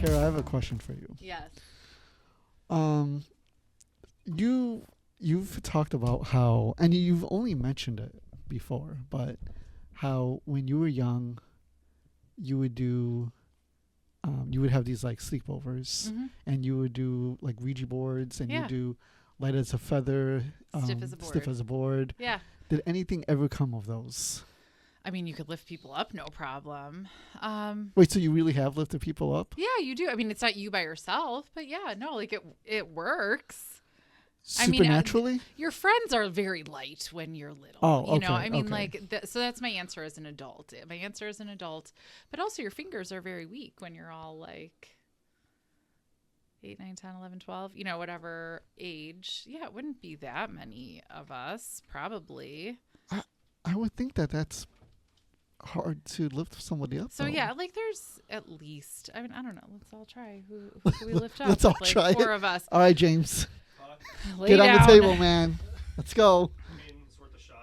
Kara, I have a question for you. Yes. You've talked about how, and you've only mentioned it before, but how when you were young, you would do, you would have these like sleepovers, and you would do like Ouija boards, and you do light as a feather, stiff as a board. Yeah. Did anything ever come of those? I mean, you could lift people up, no problem. Wait, so you really have lifted people up? Yeah, you do. I mean, it's not you by yourself, but yeah, no, like it works. Supernaturally? I mean, your friends are very light when you're little. Oh, okay. You know, I mean, okay. like, so that's my answer as an adult. My answer as an adult. But also, your fingers are very weak when you're all like 8, 9, 10, 11, 12, you know, whatever age. Yeah, it wouldn't be that many of us, probably. I would think that that's hard to lift somebody up. So though. yeah, like there's at least, I mean, I don't know. Let's all try. Who can we lift up? Let's all like try 4 it. of us. All right, James. Lay Get down. on the table, man. Let's go. I mean, it's worth a shot.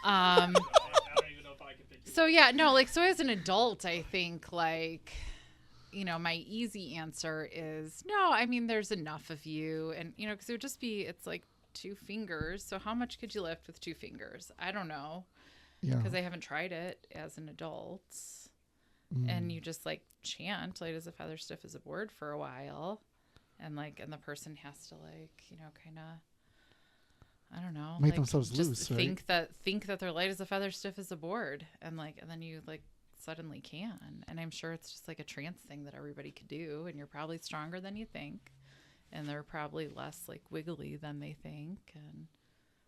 I don't even know if I can pick you. So yeah, no, like, so as an adult, I think like, you know, my easy answer is no. I mean, there's enough of you, and you know, because it would just be, it's like 2 fingers. So how much could you lift with 2 fingers? I don't know, because I haven't tried it as an adult. And you just like chant light as a feather, stiff as a board for a while, and the person has to like, you know, kind of, I don't know, make like, themselves just loose, right? think that they're light as a feather, stiff as a board, and then you like suddenly can. And I'm sure it's just like a trance thing that everybody could do, and you're probably stronger than you think, and they're probably less like wiggly than they think. And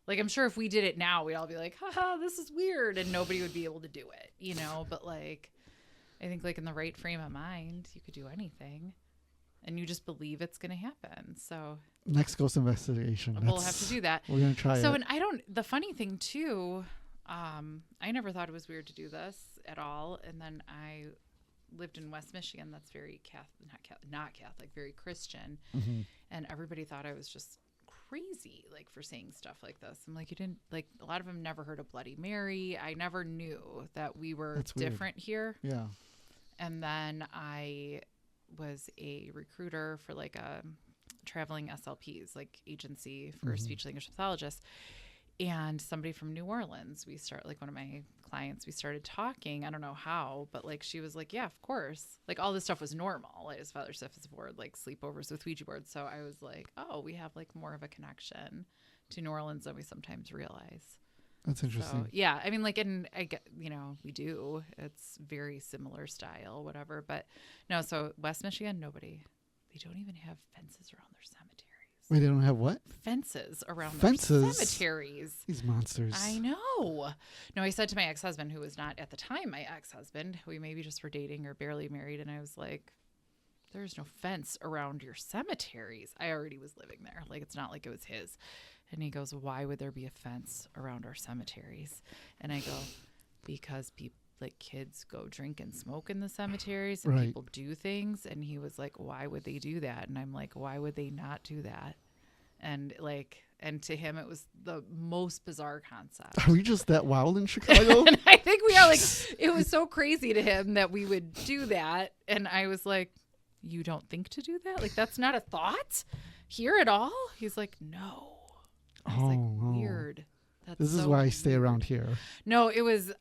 like, I'm sure if we did it now, we'd all be like, haha, this is weird, and nobody would be able to do it, you know. But like, I think like in the right frame of mind, you could do anything, and you just believe it's going to happen. So next ghost investigation. We'll have to do that. We're gonna try it. So, and the funny thing too, I never thought it was weird to do this at all. And then I lived in West Michigan. That's very not Catholic, very Christian. And everybody thought I was just crazy, like, for saying stuff like this. I'm like, you didn't, like, a lot of them never heard of Bloody Mary. I never knew that we were different here. Yeah. And then I was a recruiter for like a traveling SLPs, like agency for speech language pathologists. And somebody from New Orleans, one of my clients, we started talking. I don't know how, but like, she was like, yeah, of course. Like, all this stuff was normal. Like, his father stuff is board, like sleepovers with Ouija boards. So I was like, oh, we have like more of a connection to New Orleans than we sometimes realize. That's interesting. So, yeah, I mean, like, and I get, you know, we do. It's very similar style, whatever. But no, so West Michigan, nobody. They don't even have fences around their cemeteries. Wait, they don't have what? Fences around their cemeteries. These monsters. I know. No, I said to my ex-husband, who was not at the time my ex-husband, we maybe just were dating or barely married, and I was like, there's no fence around your cemeteries. I already was living there. Like, it's not like it was his. And he goes, why would there be a fence around our cemeteries? And I go, because people, like, kids go drink and smoke in the cemeteries, and people do things. And he was like, why would they do that? And I'm like, why would they not do that? And like, and to him, it was the most bizarre concept. Are we just that wild in Chicago? And I think we are. Like, it was so crazy to him that we would do that. And I was like, you don't think to do that? Like, that's not a thought here at all? He's like, no. I was like, weird. This is why I stay around here. No, it was,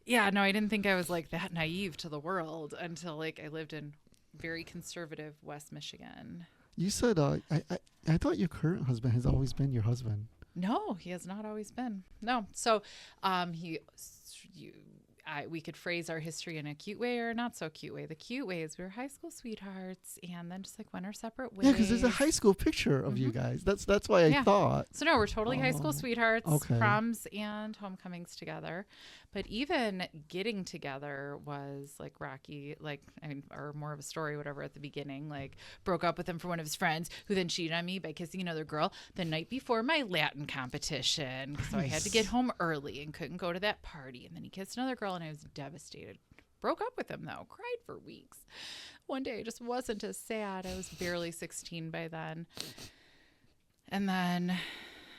yeah, no, I didn't think I was like that naive to the world until like I lived in very conservative West Michigan. You said, I thought your current husband has always been your husband. No, he has not always been. No. So, we could phrase our history in a cute way or not so cute way. The cute way is we were high school sweethearts, and then just like went our separate ways. Yeah, because there's a high school picture of you guys. That's why I thought. So no, we're totally high school sweethearts, proms and homecomings together. But even getting together was like rocky, like, I mean, or more of a story, whatever, at the beginning. Like, broke up with him for one of his friends, who then cheated on me by kissing another girl the night before my Latin competition. Nice. So I had to get home early and couldn't go to that party. And then he kissed another girl, and I was devastated. Broke up with him, though. Cried for weeks. One day I just wasn't as sad. I was barely 16 by then. And then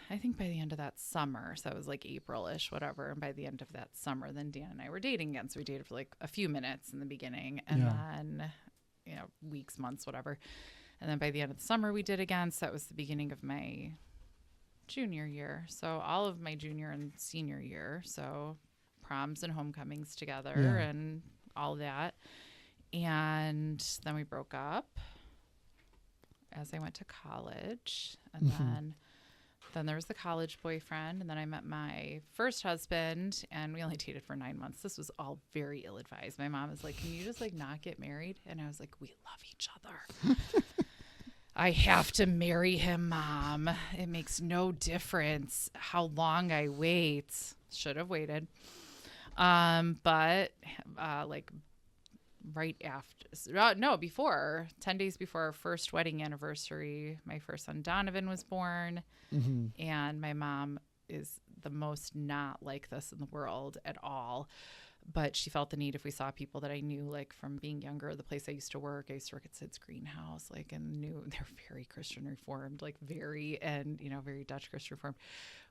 I think by the end of that summer, so it was like April-ish, whatever. And by the end of that summer, then Dan and I were dating again. So we dated for like a few minutes in the beginning, and then, weeks, months, whatever. And then by the end of the summer, we did again. So that was the beginning of my junior year. So all of my junior and senior year. So proms and homecomings together and all that. And then we broke up as I went to college. And then there was the college boyfriend. And then I met my first husband, and we only dated for 9 months. This was all very ill-advised. My mom was like, can you just like not get married? And I was like, we love each other. I have to marry him, Mom. It makes no difference how long I wait. Should have waited. But like right after, before 10 days before our first wedding anniversary, my first son Donovan was born. And my mom is the most not like this in the world at all. But she felt the need, if we saw people that I knew, like from being younger, the place I used to work at Sid's Greenhouse, like, and knew they're very Christian Reformed, like very Dutch Christian Reformed.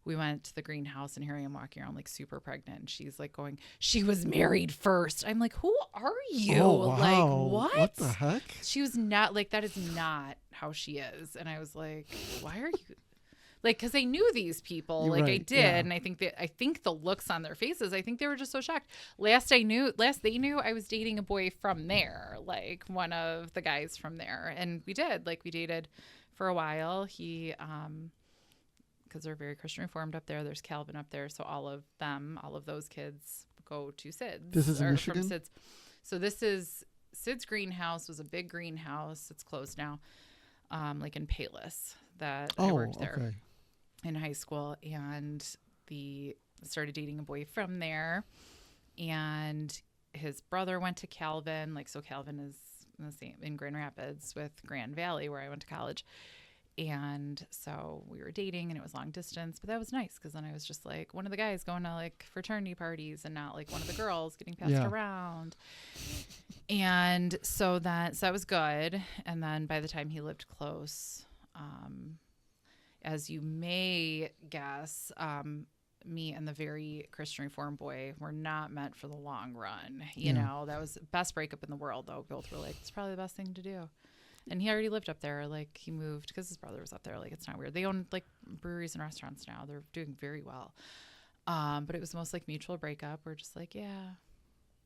We went to the greenhouse, and here I am walking around like super pregnant. And she's like going, she was married first. I'm like, who are you? Oh, wow. Like, what? What the heck? She was not like, that is not how she is. And I was like, why are you? Like, because I knew these people, like I did, and I think the looks on their faces, I think they were just so shocked. Last they knew, I was dating a boy from there, like one of the guys from there, and we dated for a while. He, because they're very Christian Reformed up there. There's Calvin up there, so all of those kids go to Sid's. This is in Michigan? From Sid's. So this is Sid's Greenhouse. Was a big greenhouse. It's closed now, like in Payless. That I worked there. Okay. In high school, and started dating a boy from there, and his brother went to Calvin. Like, so Calvin is in Grand Rapids with Grand Valley, where I went to college. And so we were dating, and it was long distance, but that was nice because then I was just like one of the guys going to like fraternity parties and not like one of the girls getting passed around. And so that was good. And then by the time he lived close, as you may guess, me and the very Christian Reformed boy were not meant for the long run. You know, that was the best breakup in the world, though. Both were like, it's probably the best thing to do. And he already lived up there. Like, he moved because his brother was up there. Like, it's not weird. They own like breweries and restaurants now. They're doing very well. But it was most like mutual breakup. We're just like, yeah.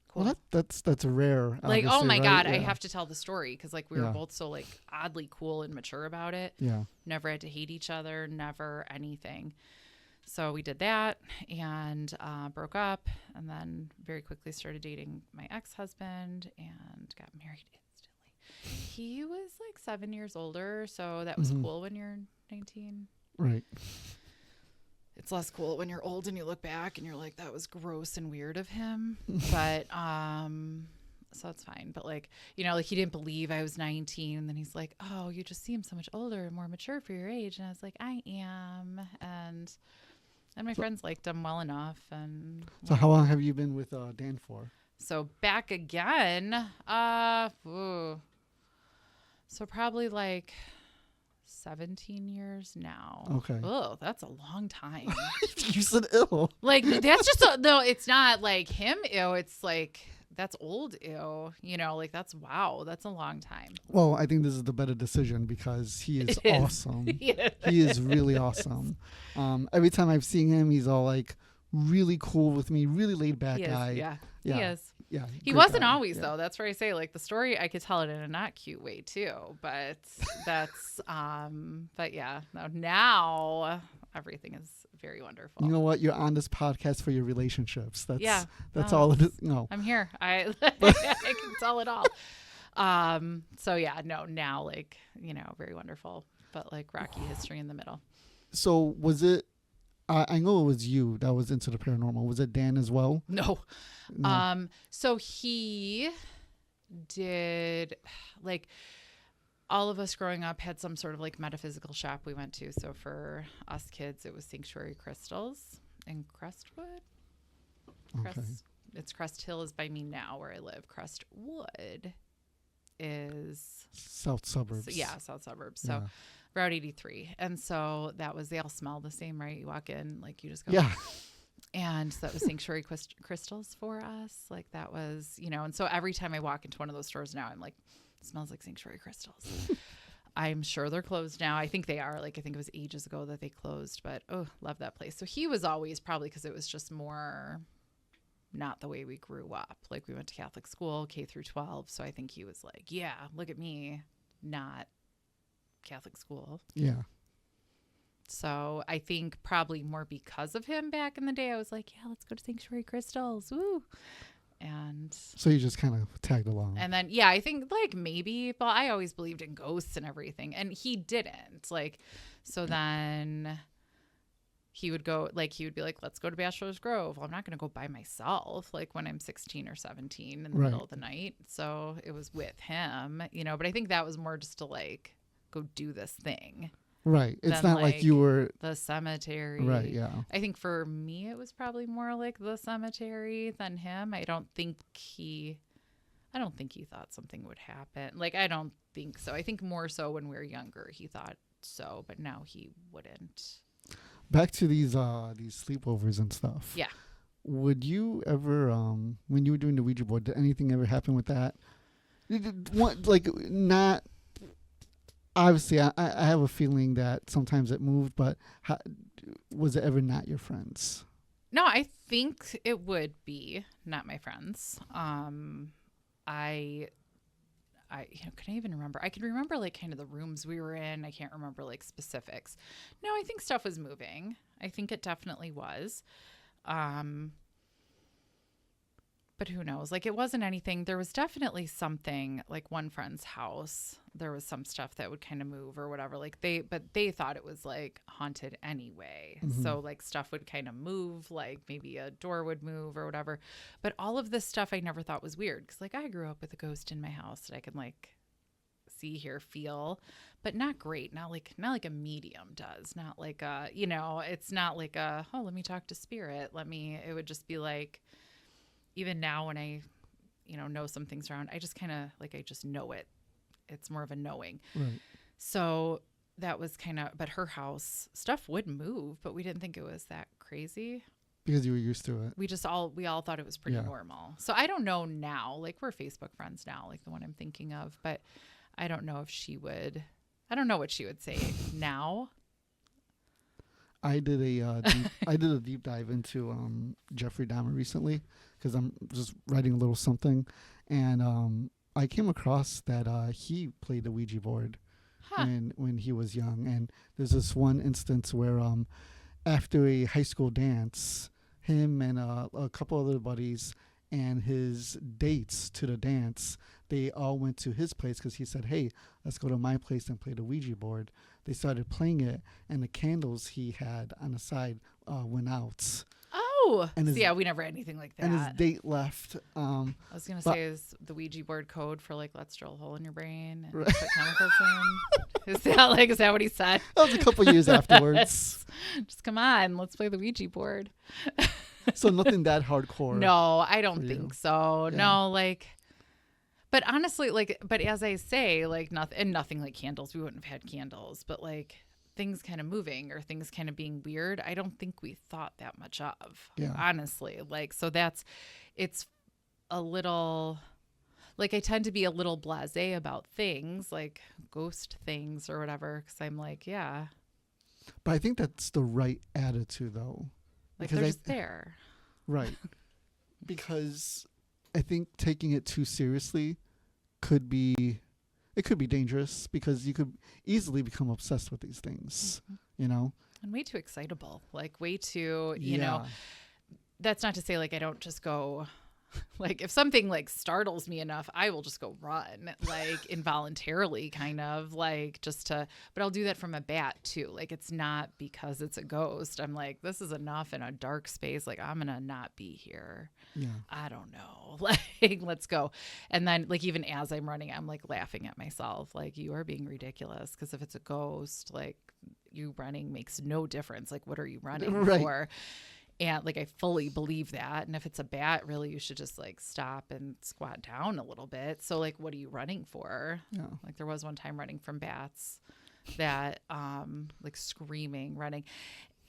Cool. Well, that's rare. Like, oh my God, Yeah. I have to tell the story because like we were both so like oddly cool and mature about it. Yeah. Never had to hate each other, never anything. So we did that and broke up, and then very quickly started dating my ex-husband and got married instantly. He was like 7 years older, so that was cool when you're 19. Right. It's less cool when you're old and you look back and you're like, that was gross and weird of him. But, so it's fine. But like, you know, like he didn't believe I was 19. And then he's like, oh, you just seem so much older and more mature for your age. And I was like, I am. And my friends liked him well enough. And so how long have you been with Dan for? So back again, so probably like 17 years now. Okay. Oh, that's a long time. You said ill. Like, that's just no, it's not like him ew. It's like, that's old ew. You know, like that's a long time. Well, I think this is the better decision because he is awesome. He is really awesome. Every time I've seen him, he's all like really cool with me, really laid back guy. Yeah, he is. Yeah, he wasn't always though. That's where I say like the story I could tell it in a not cute way too. But that's but yeah, now everything is very wonderful. You know what? You're on this podcast for your relationships. That's no, all it is. No, I'm here. I can tell it all. So yeah, no, now like, you know, very wonderful, but like rocky history in the middle. So was it? I know it was you that was into the paranormal. Was it Dan as well? No. So he did, like, all of us growing up had some sort of like metaphysical shop we went to. So for us kids, it was Sanctuary Crystals in Crestwood. It's Crest Hill is by me now where I live. Crestwood is south suburbs. South suburbs. So Route 83. And so that was, they all smell the same, right? You walk in, like you just go. Yeah. And so that was Sanctuary Crystals for us. Like that was, and so every time I walk into one of those stores now, I'm like, it smells like Sanctuary Crystals. I'm sure they're closed now. I think they are. Like, I think it was ages ago that they closed, but love that place. So he was always, probably because it was just more not the way we grew up. Like we went to Catholic school, K through 12. So I think he was like, yeah, look at me, not Catholic school. Yeah. So I think probably more because of him back in the day, I was like, yeah, let's go to Sanctuary Crystals. Woo. And so you just kind of tagged along. And then, yeah, I think like maybe, but I always believed in ghosts and everything. And he didn't. Like, so then he would go, like, he would be like, let's go to Bachelor's Grove. Well, I'm not going to go by myself, like when I'm 16 or 17 in the middle of the night. So it was with him, but I think that was more just to like go do this thing. Right. It's not like you were the cemetery. Right. Yeah. I think for me, it was probably more like the cemetery than him. I don't think he thought something would happen. Like, I don't think so. I think more so when we were younger, he thought so, but now he wouldn't. Back to these sleepovers and stuff. Yeah. Would you ever, when you were doing the Ouija board, did anything ever happen with that? Not. Obviously, I have a feeling that sometimes it moved, but was it ever not your friends? No, I think it would be not my friends. I can I even remember? I can remember like kind of the rooms we were in. I can't remember like specifics. No, I think stuff was moving. I think it definitely was. But who knows? Like, it wasn't anything. There was definitely something, like one friend's house. There was some stuff that would kind of move or whatever. Like but they thought it was like haunted anyway. Mm-hmm. So like stuff would kind of move, like maybe a door would move or whatever. But all of this stuff I never thought was weird. Cause like I grew up with a ghost in my house that I can like see, hear, feel, but not great. Not like a medium does. Not like it's not like let me talk to spirit. It would just be like, even now when I, know some things around, I just kind of like, I just know it. It's more of a knowing. Right. So that was kind of, but her house stuff would move, but we didn't think it was that crazy. Because you were used to it. We all thought it was pretty normal. So I don't know now, like we're Facebook friends now, like the one I'm thinking of, but I don't know if I don't know what she would say now. I did a deep dive into Jeffrey Dahmer recently because I'm just writing a little something, and I came across that he played the Ouija board when he was young, and there's this one instance where after a high school dance, him and a couple other buddies and his dates to the dance, they all went to his place because he said, hey, let's go to my place and play the Ouija board. They started playing it, and the candles he had on the side went out. Oh, and we never had anything like that. And his date left. I was going to say, is the Ouija board code for like, let's drill a hole in your brain and put chemicals in? Is that what he said? That was a couple years afterwards. Just come on, let's play the Ouija board. So nothing that hardcore. No, I don't think so. Yeah. No, but honestly, but as I say, nothing like candles. We wouldn't have had candles, but like things kind of moving or things kind of being weird, I don't think we thought that much of. Yeah. Honestly, so it's a little, like I tend to be a little blasé about things like ghost things or whatever, because I'm like, yeah. But I think that's the right attitude, though. Like they're just there. Right. Because I think taking it too seriously could be dangerous, because you could easily become obsessed with these things, And way too excitable, like way too, that's not to say like I don't just go, like if something like startles me enough, I will just go run, like involuntarily kind of like but I'll do that from a bat too. Like it's not because it's a ghost. I'm like, this is enough in a dark space. Like I'm going to not be here. Yeah. I don't know. Like, let's go. And then like, even as I'm running, I'm like laughing at myself. Like you are being ridiculous. Cause if it's a ghost, like you running makes no difference. Like what are you running for? And like I fully believe that. And if it's a bat, really, you should just like stop and squat down a little bit. So like, what are you running for? Yeah. Like there was one time running from bats. that like screaming, running.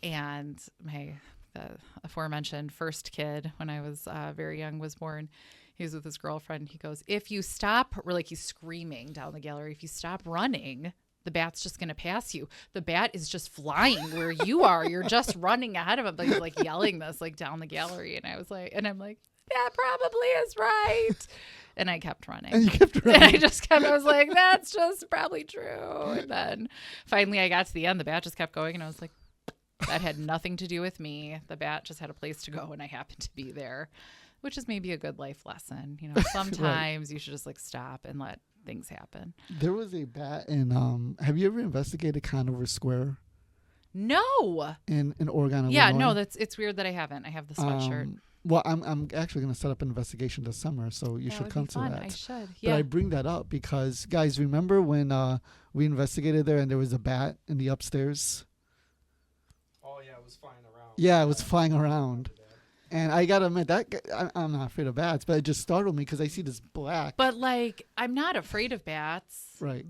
And the aforementioned first kid, when I was very young, was born. He was with his girlfriend. He goes, if you stop, or like he's screaming down the gallery, if you stop running, the bat's just going to pass you. The bat is just flying where you are. You're just running ahead of him. But he's like yelling this like down the gallery. And I'm like, that probably is right. And I kept running. And you kept running. And I was like, that's just probably true. And then finally I got to the end. The bat just kept going. And I was like, that had nothing to do with me. The bat just had a place to go. And I happened to be there, which is maybe a good life lesson. You know, sometimes you should just like stop and let things happen. There was a bat in, have you ever investigated Conover Square? No. In Oregon, yeah, Illinois? no, it's weird that I haven't. I have the sweatshirt. Well, I'm actually going to set up an investigation this summer, so you should come to that. I should. But Yeah. I bring that up because, guys, remember when we investigated there and there was a bat in the upstairs? Oh yeah, it was flying around. Yeah, it was flying around. And I got to admit, I'm not afraid of bats, but it just startled me because I see this black. But like, I'm not afraid of bats. Right.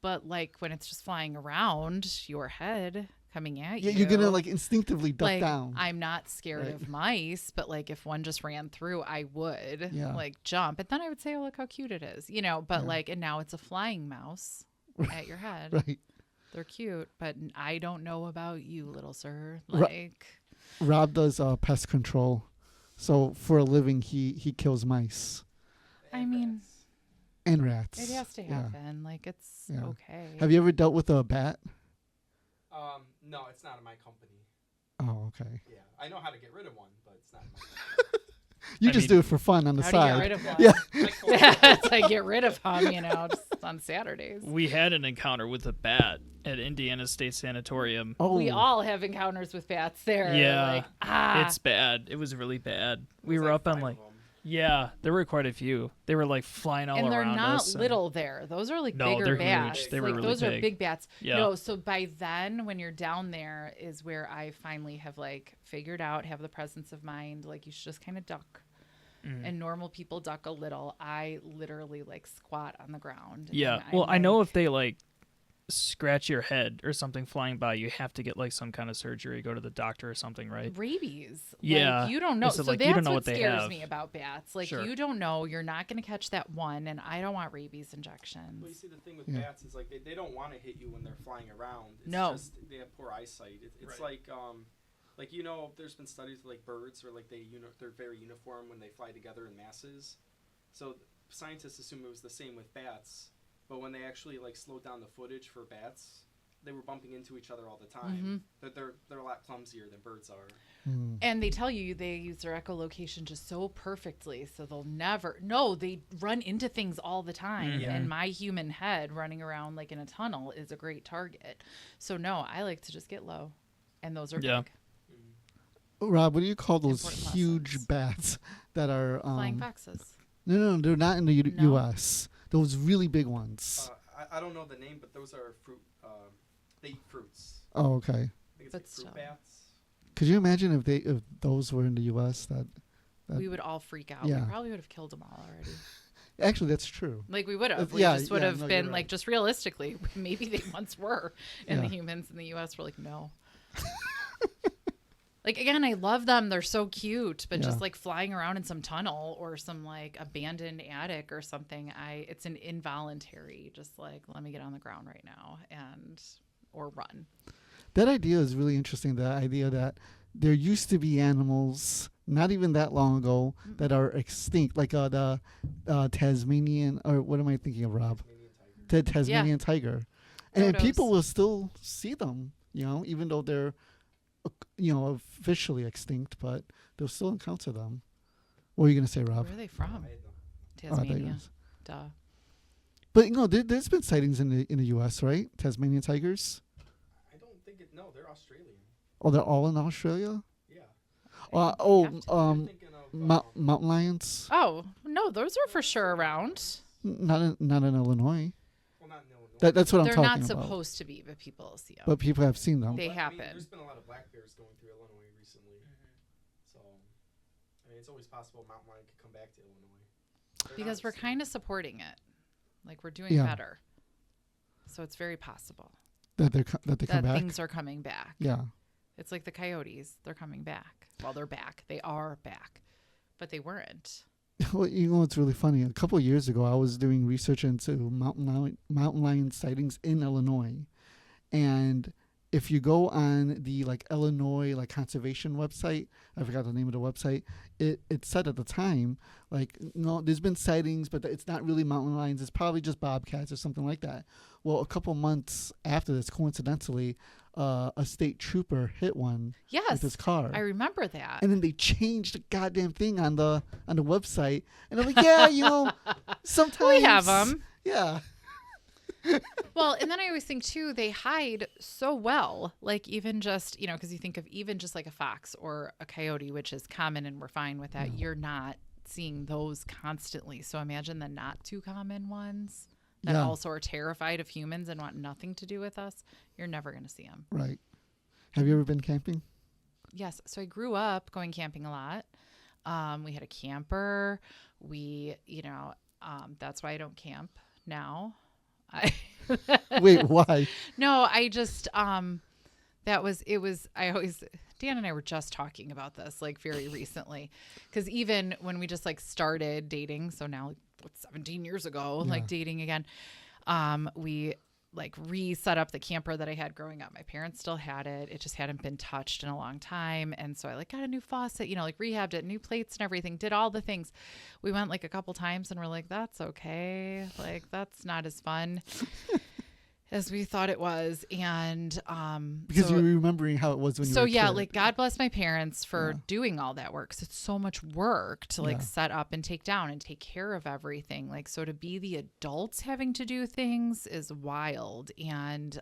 But like when it's just flying around your head coming at you. Yeah, you're going to like instinctively duck like, down. I'm not scared of mice, but like if one just ran through, I would like jump. And then I would say, oh, look how cute it is. You know, but like, and now it's a flying mouse at your head. Right. They're cute, but I don't know about you, little sir. Like Rob does pest control. So for a living, he kills mice. I mean, and rats. it has to happen. Like it's okay. Have you ever dealt with a bat? No, it's not in my company. Oh, okay. Yeah, I know how to get rid of one, but it's not in my company. You just do it for fun on the How side. do you get rid of one? Yeah. It's like get rid of them, you know, just on Saturdays. We had an encounter with a bat at Indiana State Sanatorium. Oh. We all have encounters with bats there. Yeah, Like, it's bad. It was really bad. We There's were like up on 5 like, of 'em. yeah, there were quite a few. They were like flying all and they're around not us. little there. Those are like No, bigger they're bats. huge. They were like really those are big. big bats. Yeah. No, so by then when you're down there is where I finally have like figured out, have the presence of mind, like you should just kind of duck. And normal people duck a little. I literally like squat on the ground. Yeah. and Well, I'm I know like- if they like scratch your head or something flying by, you have to get like some kind of surgery, go to the doctor or something, right? rabies. Yeah. Like, you don't know. Is it So like, you that's don't know what what they scares have. me about bats. Like Sure. you don't know. You're not going to catch that one, and I don't want rabies injections. Well, you see, the thing with Yeah. bats is like they don't want to hit you when they're flying around. It's No. just they have poor eyesight. It's Right. like you know, there's been studies with like birds where like they're very uniform when they fly together in masses. So scientists assume it was the same with bats, but when they actually like slowed down the footage for bats, they were bumping into each other all the time. They're a lot clumsier than birds are. Hmm. And they tell you they use their echolocation just so perfectly, so they'll never. They run into things all the time. Mhm. And my human head running around like in a tunnel is a great target. So no, I like to just get low, and those are Yeah. big. Rob, what do you call those Important huge lessons. bats that are Flying foxes. No, they're not in the No? U.S. Those really big ones. I don't know the name, but those are fruit. They eat fruits. Oh, okay. I think it's But like fruit still. bats. Could you imagine if those were in the U.S. That We would all freak out. yeah. We probably would have killed them all already. actually that's true. Like we would have. We yeah, just would yeah, have no, been you're like right. just realistically, maybe they once were, and the Yeah. humans in the U.S. were like, no. Like again, I love them. They're so cute, but Yeah. just like flying around in some tunnel or some like abandoned attic or something, it's an involuntary. Just like let me get on the ground right now or run. That idea is really interesting. The idea that there used to be animals not even that long ago that are extinct, like the Tasmanian, or what am I thinking of, Rob? The Tasmanian tiger. And Dodos. people will still see them, even though they're, officially extinct, but they'll still encounter them. What are you going to say, Rob? Where are they from? I had no- Oh, I thought you Tasmania. was- Duh. But there's been sightings in the U.S., right? Tasmanian tigers. I don't think it. No, they're Australian. Oh, they're all in Australia. Yeah. Have to. You're thinking of, Mountain lions. Oh no, those are for sure around. Not in Illinois. well, not in Illinois. That's what I'm They're talking not about. supposed to be, but people see them. But people have seen them. They But, happen. there's been a lot of black bears going through Illinois recently. So, it's always possible a mountain lion could come back to Illinois. They're Because not we're extinct. kind of supporting it. Like we're doing Yeah. better. So it's very possible. that they come that back. things are coming back. Yeah. It's like the coyotes. They're coming back. Well, they're back. They are back. But they weren't. Well, you know what's really funny? A couple of years ago, I was doing research into mountain lion sightings in Illinois, and if you go on the like Illinois like conservation website, I forgot the name of the website. It said at the time like no, there's been sightings, but it's not really mountain lions. It's probably just bobcats or something like that. Well, a couple months after this, coincidentally, a state trooper hit one with his car. I remember that. And then they changed the goddamn thing on the website, and I'm like, yeah, you know, sometimes We have them. Yeah. Well, and then I always think too, they hide so well. Like even just, you know, because you think of even just like a fox or a coyote, which is common and we're fine with that. You're not seeing those constantly. So imagine the not too common ones that also are terrified of humans and want nothing to do with us. You're never going to see them. Right. Have you ever been camping? Yes. So I grew up going camping a lot. We had a camper. We, you know, that's why I don't camp now. Wait, why? No, I just Dan and I were just talking about this like very recently, because even when we just like started dating, so now like 17 years ago, like dating again, we like reset up the camper that I had growing up. My parents still had it. It just hadn't been touched in a long time. And so I like got a new faucet, you know, like rehabbed it, new plates and everything, did all the things. We went like a couple times and we're like, that's okay. Like, that's not as fun as we thought it was. And because you're remembering how it was when you were a kid. like God bless my parents for doing all that work, because it's so much work to like set up and take down and take care of everything. Like, so to be the adults having to do things is wild. And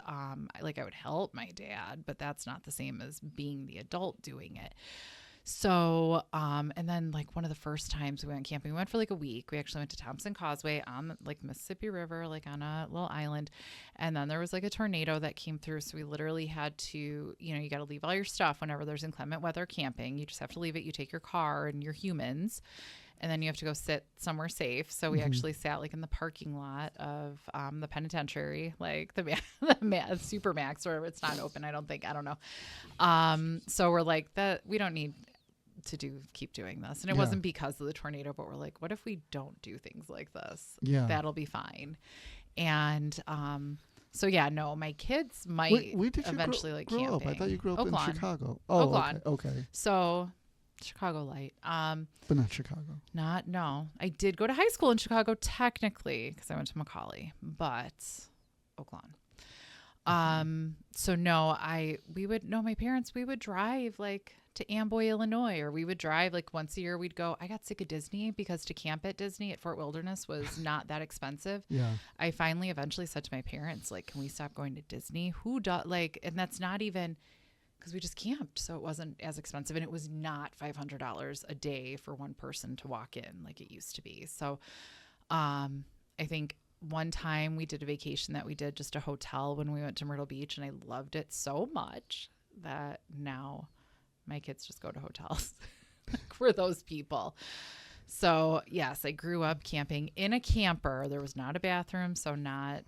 like I would help my dad, but that's not the same as being the adult doing it. So, and then like one of the first times we went camping, we went for like a week. We actually went to Thompson Causeway on like Mississippi River, like on a little island. And then there was like a tornado that came through. So we literally had to, you know, you got to leave all your stuff whenever there's inclement weather camping. You just have to leave it. You take your car and your humans, and then you have to go sit somewhere safe. So we actually sat like in the parking lot of the penitentiary, like the Supermax, or it's not open, I don't think. I don't know. So we're like, that we don't need to keep doing this. And it wasn't because of the tornado, but we're like, what if we don't do things like this? Yeah. That'll be fine. And so yeah, no, my kids might where did you eventually like grow camping. up? I thought you grew up Oaklawn. in Chicago. Oh, Oaklawn. Okay. So Chicago light. But not Chicago. No. I did go to high school in Chicago technically because I went to Macaulay, but Oaklawn. So no, my parents, we would drive like to Amboy, Illinois, or we would drive like once a year. We'd go. I got sick of Disney because to camp at Disney at Fort Wilderness was not that expensive. Yeah. I finally eventually said to my parents, like, can we stop going to Disney? Who does like, and that's not even because we just camped. So it wasn't as expensive, and it was not $500 a day for one person to walk in like it used to be. So, I think one time we did a vacation that we did just a hotel when we went to Myrtle Beach, and I loved it so much that now my kids just go to hotels. We're those people. So yes, I grew up camping in a camper. There was not a bathroom, so not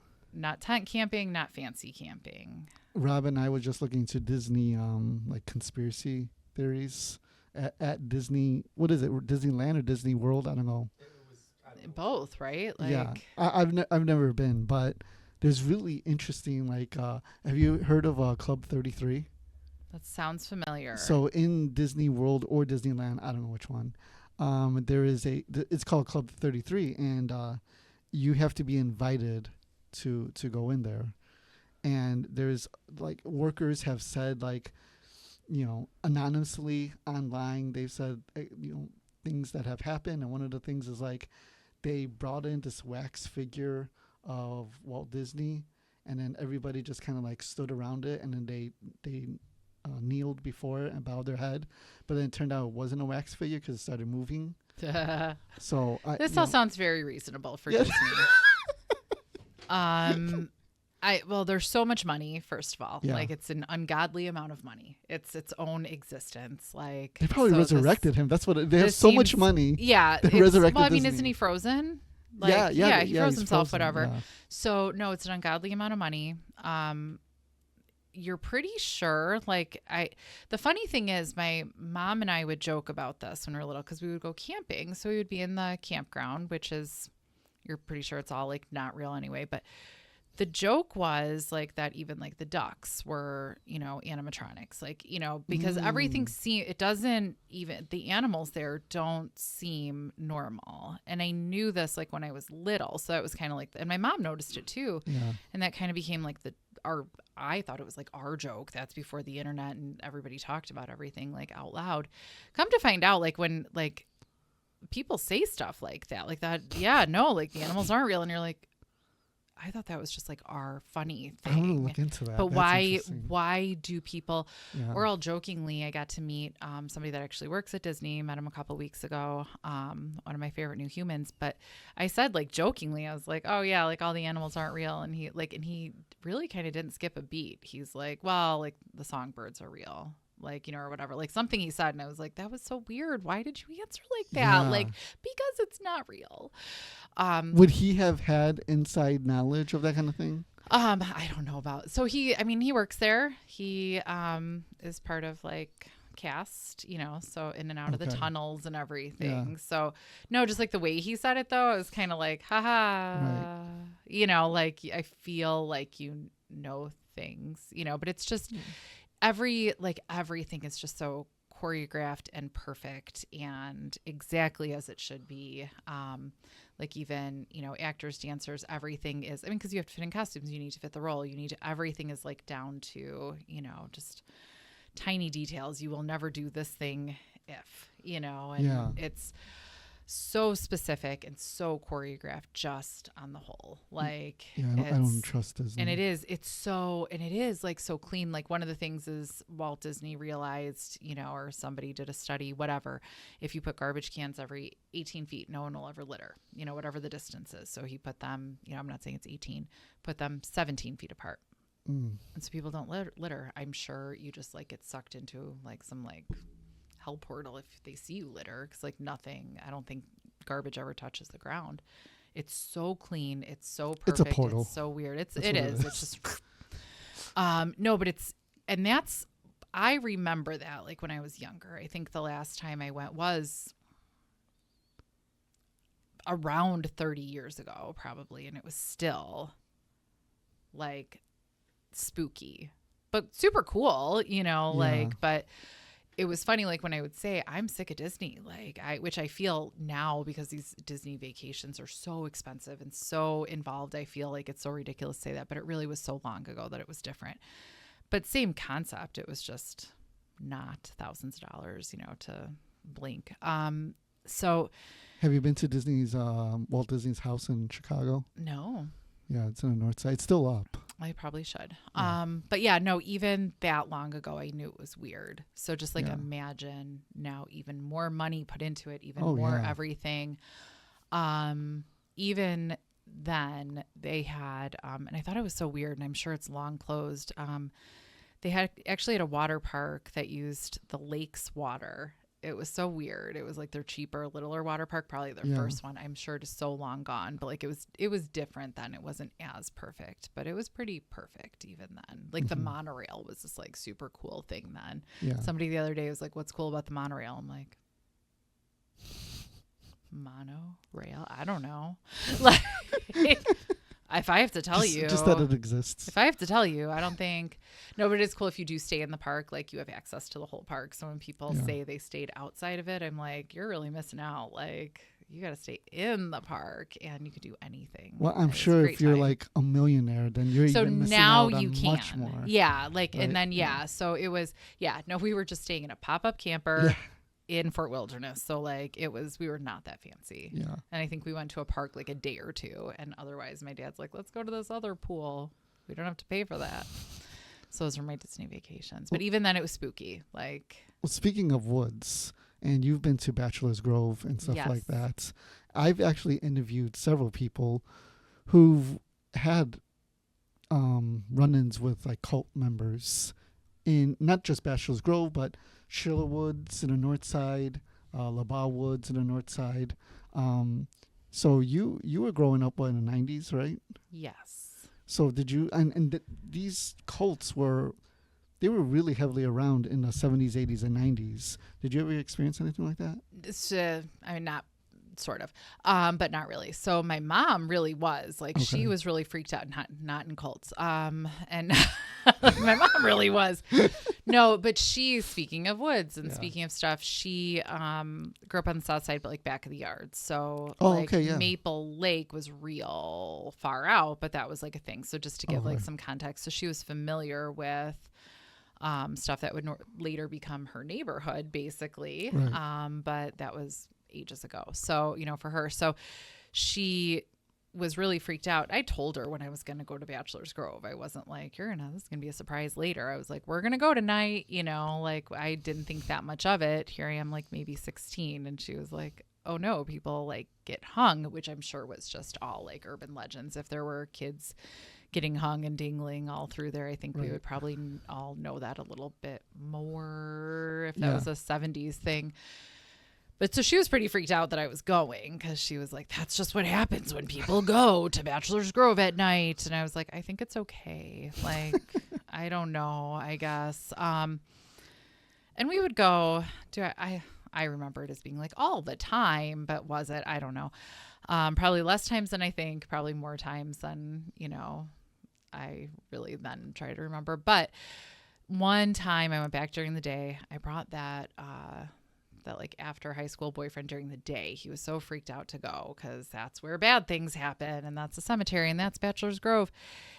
tent camping, not fancy camping. Rob and I were just looking to Disney, like conspiracy theories at Disney. What is it? Disneyland or Disney World? I don't know. Both, right? Like, yeah, I've never been, but there's really interesting. Like, have you heard of Club 33? that sounds familiar. So in Disney World or Disneyland, I don't know which one. There is it's called Club 33, and you have to be invited to go in there. And there's like workers have said, like, you know, anonymously online, they've said, you know, things that have happened. And one of the things is like they brought in this wax figure of Walt Disney, and then everybody just kind of like stood around it, and then they kneeled before it and bowed their head. But then it turned out it wasn't a wax figure because it started moving. So this all sounds very reasonable for Disney. Well, there's so much money, first of all. Yeah. Like, it's an ungodly amount of money. It's its own existence. Like, they probably so resurrected him. That's what they have so much money. Yeah. They resurrected well, I mean, Disney. isn't he frozen? Like, yeah, he froze himself, frozen, whatever. yeah. So no, it's an ungodly amount of money. you're pretty sure. Like the funny thing is my mom and I would joke about this when we were little because we would go camping. So we would be in the campground, which is, you're pretty sure it's all like not real anyway. But the joke was like that even like the ducks were, animatronics, like, because everything it doesn't even, the animals there don't seem normal. And I knew this like when I was little. So it was kind of like, and my mom noticed it too. Yeah. And that kind of became like I thought it was like our joke. That's before the internet and everybody talked about everything like out loud. Come to find out, like when like people say stuff like that, yeah, no, like the animals aren't real. And you're like, I thought that was just like our funny thing. I want to look into that. But That's why do people, Yeah. or all jokingly, I got to meet somebody that actually works at Disney, met him a couple weeks ago, one of my favorite new humans. But I said like jokingly, I was like, oh yeah, like all the animals aren't real. And he really kind of didn't skip a beat. He's like, well, like the songbirds are real. Like, or whatever, like something he said. And I was like, that was so weird. Why did you answer like that? Yeah. Like, because it's not real. Would he have had inside knowledge of that kind of thing? I don't know about, so he works there. He, is part of like cast, so in and out of the tunnels and everything. Yeah. So no, just like the way he said it though, it was kind of like, haha, like I feel like, things, but it's just everything is just so choreographed and perfect and exactly as it should be. Like even, actors, dancers, everything is, because you have to fit in costumes, you need to fit the role. Everything is like down to, just tiny details. You will never do this thing if, and it's so specific and so choreographed just on the whole. Like, yeah, I don't trust Disney. And it is like so clean. Like one of the things is Walt Disney realized, or somebody did a study, whatever, if you put garbage cans every 18 feet, no one will ever litter, whatever the distance is. So he put them, I'm not saying it's 18, put them 17 feet apart. And so people don't litter. I'm sure you just like get sucked into like some like hell portal if they see you litter, because like nothing, I don't think garbage ever touches the ground. It's so clean, it's so perfect, it's a portal. It's so weird. It's just no, but I remember that like when I was younger. I think the last time I went was around 30 years ago probably, and it was still like spooky but super cool, but it was funny, like when I would say I'm sick of Disney, which I feel now because these Disney vacations are so expensive and so involved. I feel like it's so ridiculous to say that, but it really was so long ago that it was different. But same concept. It was just not thousands of dollars, to blink. So have you been to Disney's Walt Disney's house in Chicago? No. Yeah, it's on the north side. It's still up. I probably should. Yeah. But yeah, no, even that long ago, I knew it was weird. So just like imagine now even more money put into it, even more everything. Even then they had, and I thought it was so weird, and I'm sure it's long closed. They had a water park that used the lake's water. It was so weird. It was like their cheaper, littler water park, probably their first one. I'm sure just so long gone, but like it was different then. It wasn't as perfect, but it was pretty perfect even then. Like the monorail was this like super cool thing then. Yeah. Somebody the other day was like, "What's cool about the monorail?" I'm like, monorail? I don't know. Like, if I have to tell you, just that it exists. If I have to tell you, I don't think. No, but it's cool if you do stay in the park. Like you have access to the whole park. So when people say they stayed outside of it, I'm like, you're really missing out. Like you got to stay in the park, and you could do anything. Well, I'm sure if you're like a millionaire, then you're even missing out on much more. Yeah, like right? And then so it was. Yeah, no, we were just staying in a pop-up camper. Yeah. In Fort Wilderness. So like we were not that fancy. Yeah. And I think we went to a park like a day or two, and otherwise my dad's like, let's go to this other pool. We don't have to pay for that. So those were my Disney vacations. But even then it was spooky. Like, well, speaking of woods, and you've been to Bachelor's Grove and stuff like that, I've actually interviewed several people who've had run-ins with like cult members in not just Bachelor's Grove, but Schiller Woods in the north side, LaBar Woods in the north side. So you were growing up in the 90s, right? Yes. So did you, and these cults were they were really heavily around in the 70s, 80s, and 90s. Did you ever experience anything like that? It's, I mean, not sort of, but not really. So my mom really was like, Okay. she was really freaked out, not in cults. And my mom really was. No, but she, speaking of woods and Yeah. speaking of stuff, she grew up on the south side, but like back of the yard. So Oh, like okay, yeah. Maple Lake was real far out, but that was like a thing. So just to give like right. some context, so she was familiar with stuff that would later become her neighborhood, basically. Right. But that was ages ago. So, for her, so she was really freaked out. I told her when I was going to go to Bachelor's Grove, I wasn't like, this is going to be a surprise later. I was like, we're going to go tonight. Like I didn't think that much of it. Here I am, like maybe 16. And she was like, oh no, people like get hung, which I'm sure was just all like urban legends. If there were kids getting hung and dingling all through there, I think we would probably all know that a little bit more if that was a 70s thing. But so she was pretty freaked out that I was going, because she was like, that's just what happens when people go to Bachelor's Grove at night. And I was like, I think it's okay. Like, I don't know, I guess. And we would go to, I remember it as being like all the time, but was it? I don't know. Probably less times than I think, probably more times than, I really then try to remember. But one time I went back during the day, I brought that like after high school boyfriend during the day. He was so freaked out to go because that's where bad things happen, and that's a cemetery, and that's Bachelor's Grove.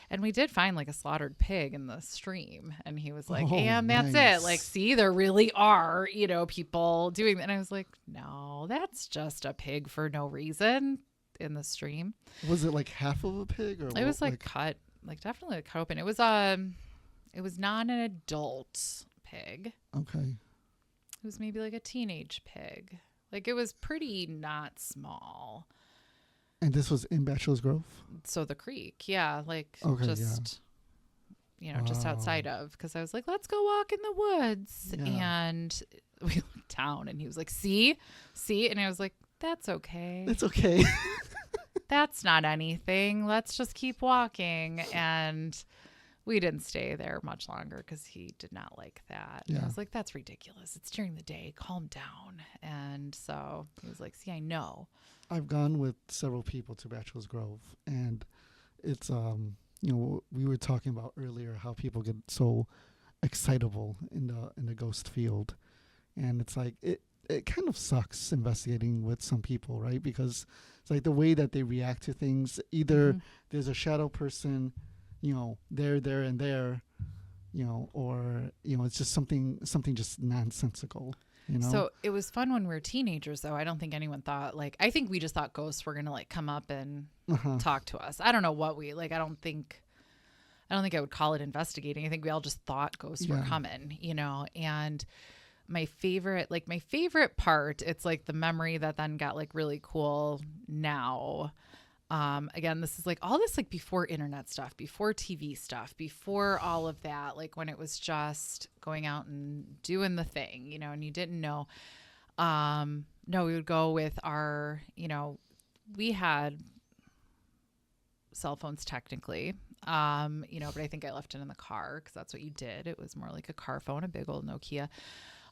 And we did find like a slaughtered pig in the stream, and he was like, and that's nice. it. Like, see, there really are, people doing that. And I was like, no, that's just a pig for no reason in the stream. Was it like half of a pig, or It was like cut, like definitely cut open. It was not an adult pig. Okay. It was maybe like a teenage pig. Like, it was pretty not small. And this was in Bachelor's Grove? So the creek, yeah, like Okay, just just outside of, because I was like, let's go walk in the woods. Yeah. And we looked down and he was like, see, and I was like, that's okay. It's okay. That's not anything. Let's just keep walking. And we didn't stay there much longer because he did not like that. Yeah. And I was like, that's ridiculous. It's during the day. Calm down. And so he was like, see, I know. I've gone with several people to Bachelor's Grove, and it's we were talking about earlier how people get so excitable in the ghost field, and it's like it kind of sucks investigating with some people, right? Because it's like the way that they react to things. Either there's a shadow person, there and there, or it's just something just nonsensical. So it was fun when we were teenagers, though. I don't think anyone thought, like, I think we just thought ghosts were going to like come up and talk to us. I don't know what we like. I don't think I would call it investigating. I think we all just thought ghosts were coming, and my favorite part, it's like the memory that then got like really cool now. Again, this is like all this, like before internet stuff, before TV stuff, before all of that, like when it was just going out and doing the thing, and you didn't know. No, we would go with our, we had cell phones technically, but I think I left it in the car because that's what you did. It was more like a car phone, a big old Nokia.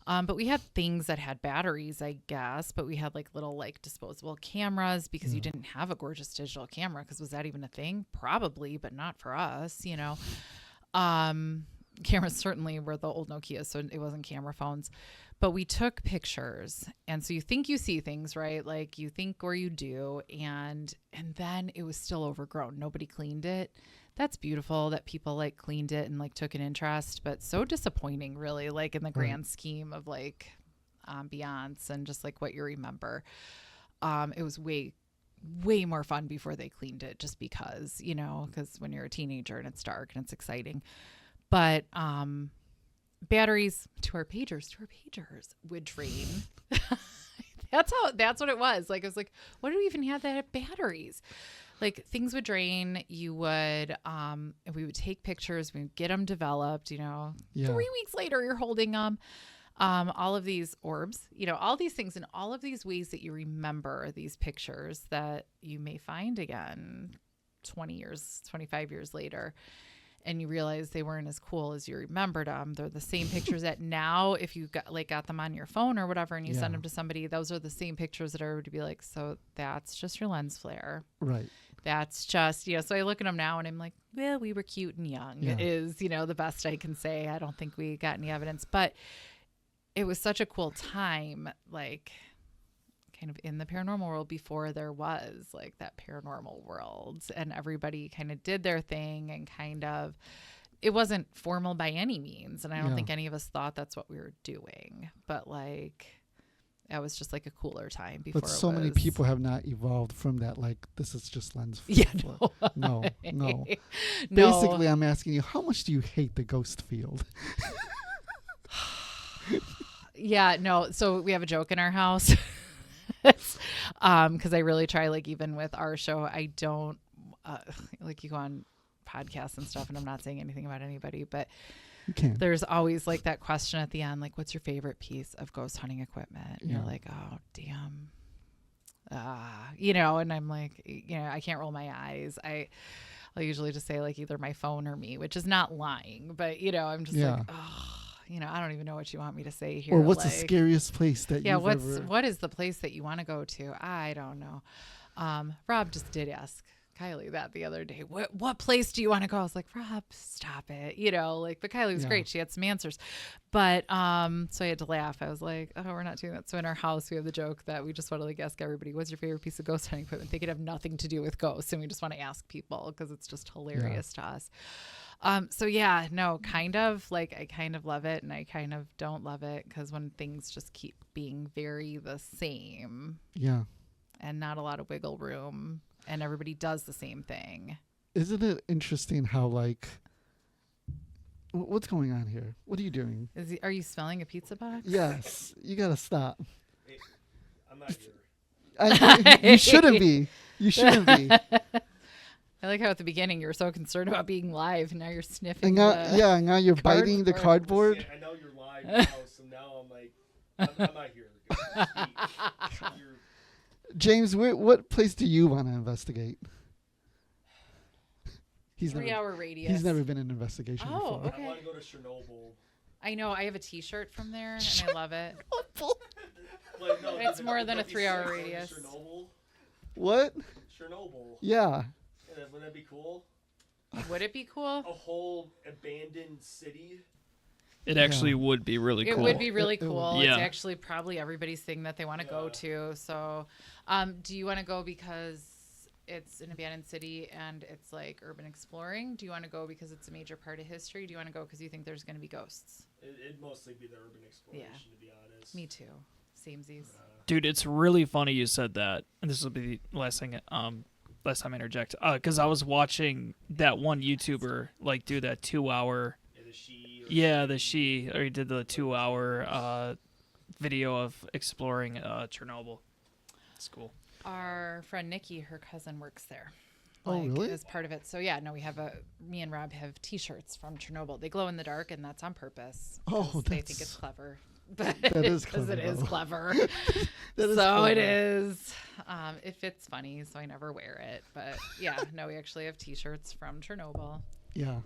But we had things that had batteries, I guess, but we had like little like disposable cameras because you didn't have a gorgeous digital camera, because was that even a thing? Probably, but not for us, Cameras certainly were the old Nokia, so it wasn't camera phones. But we took pictures, and so you think you see things, right? Like you think, or you do, and then it was still overgrown. Nobody cleaned it. That's beautiful that people like cleaned it and like took an interest, but so disappointing, really, like in the grand scheme of like ambiance and just like what you remember. It was way more fun before they cleaned it, just because, because when you're a teenager and it's dark and it's exciting. But batteries to our pagers would drain. That's what it was. Like, I was like, what do we even have that had batteries? Like, things would drain. You would, we would take pictures. We would get them developed, 3 weeks later, you're holding them. All of these orbs, all these things, and all of these ways that you remember these pictures that you may find again 20 years, 25 years later. and you realize they weren't as cool as you remembered them. They're the same pictures that now, if you got them on your phone or whatever, and you send them to somebody, those are the same pictures that are to be like, so that's just your lens flare. Right. That's just, so I look at them now and I'm like, well, we were cute and young is, the best I can say. I don't think we got any evidence, but it was such a cool time, like kind of in the paranormal world before there was like that paranormal world, and everybody kind of did their thing, and kind of, it wasn't formal by any means. And I don't think any of us thought that's what we were doing, but like, that was just like a cooler time before. But so many people have not evolved from that. Like, this is just lens. No. Basically, I'm asking you, how much do you hate the ghost field? So we have a joke in our house. Because I really try, like, even with our show, I don't like, you go on podcasts and stuff, and I'm not saying anything about anybody, but there's always like that question at the end, like, what's your favorite piece of ghost hunting equipment? And you're like, oh damn, and I'm like, I can't roll my eyes. I'll usually just say like either my phone or me, which is not lying, but I'm just like, oh, I don't even know what you want me to say here. Or what's the scariest place that you've ever... what is the place that you want to go to? I don't know. Rob just did ask Kylie that the other day. What place do you want to go? I was like, Rob, stop it. But Kylie was great. She had some answers. But so I had to laugh. I was like, oh, we're not doing that. So in our house, we have the joke that we just want to like ask everybody, what's your favorite piece of ghost hunting equipment? They could have nothing to do with ghosts, and we just want to ask people because it's just hilarious to us. Kind of like, I kind of love it, and I kind of don't love it, because when things just keep being very the same. Yeah. And not a lot of wiggle room, and everybody does the same thing. Isn't it interesting how, like, what's going on here? What are you doing? Are you smelling a pizza box? Yes. You got to stop. Hey, I'm not here. You shouldn't be. You shouldn't be. I like how at the beginning you were so concerned about being live, and now you're sniffing. And now you're biting the cardboard. See, I know you're live now, so now I'm like, I'm not here. James, what place do you want to investigate? 3-hour radius. He's never been in an investigation before. Okay. I want to go to Chernobyl. I know. I have a T-shirt from there, and I love it. Like, no, it's more than a 3-hour radius. Chernobyl? What? Chernobyl. Yeah. Wouldn't that be cool? Would it be cool? A whole abandoned city. It actually would be really cool. It would be really cool. Yeah. It's actually probably everybody's thing that they want to go to. So, do you want to go because it's an abandoned city and it's like urban exploring? Do you want to go because it's a major part of history? Do you want to go because you think there's going to be ghosts? It'd mostly be the urban exploration, to be honest. Me too. Samesies. Dude, it's really funny you said that. And this will be the last thing. Last time I interject, because I was watching that one YouTuber like do that 2-hour. He did the 2-hour video of exploring Chernobyl. It's cool. Our friend Nikki, her cousin works there. Really? As part of it. So me and Rob have T-shirts from Chernobyl. They glow in the dark, and that's on purpose. They think it's clever. But that is clever. Because it is clever. Clever. It is. It fits funny, so I never wear it. But we actually have T-shirts from Chernobyl. Yeah.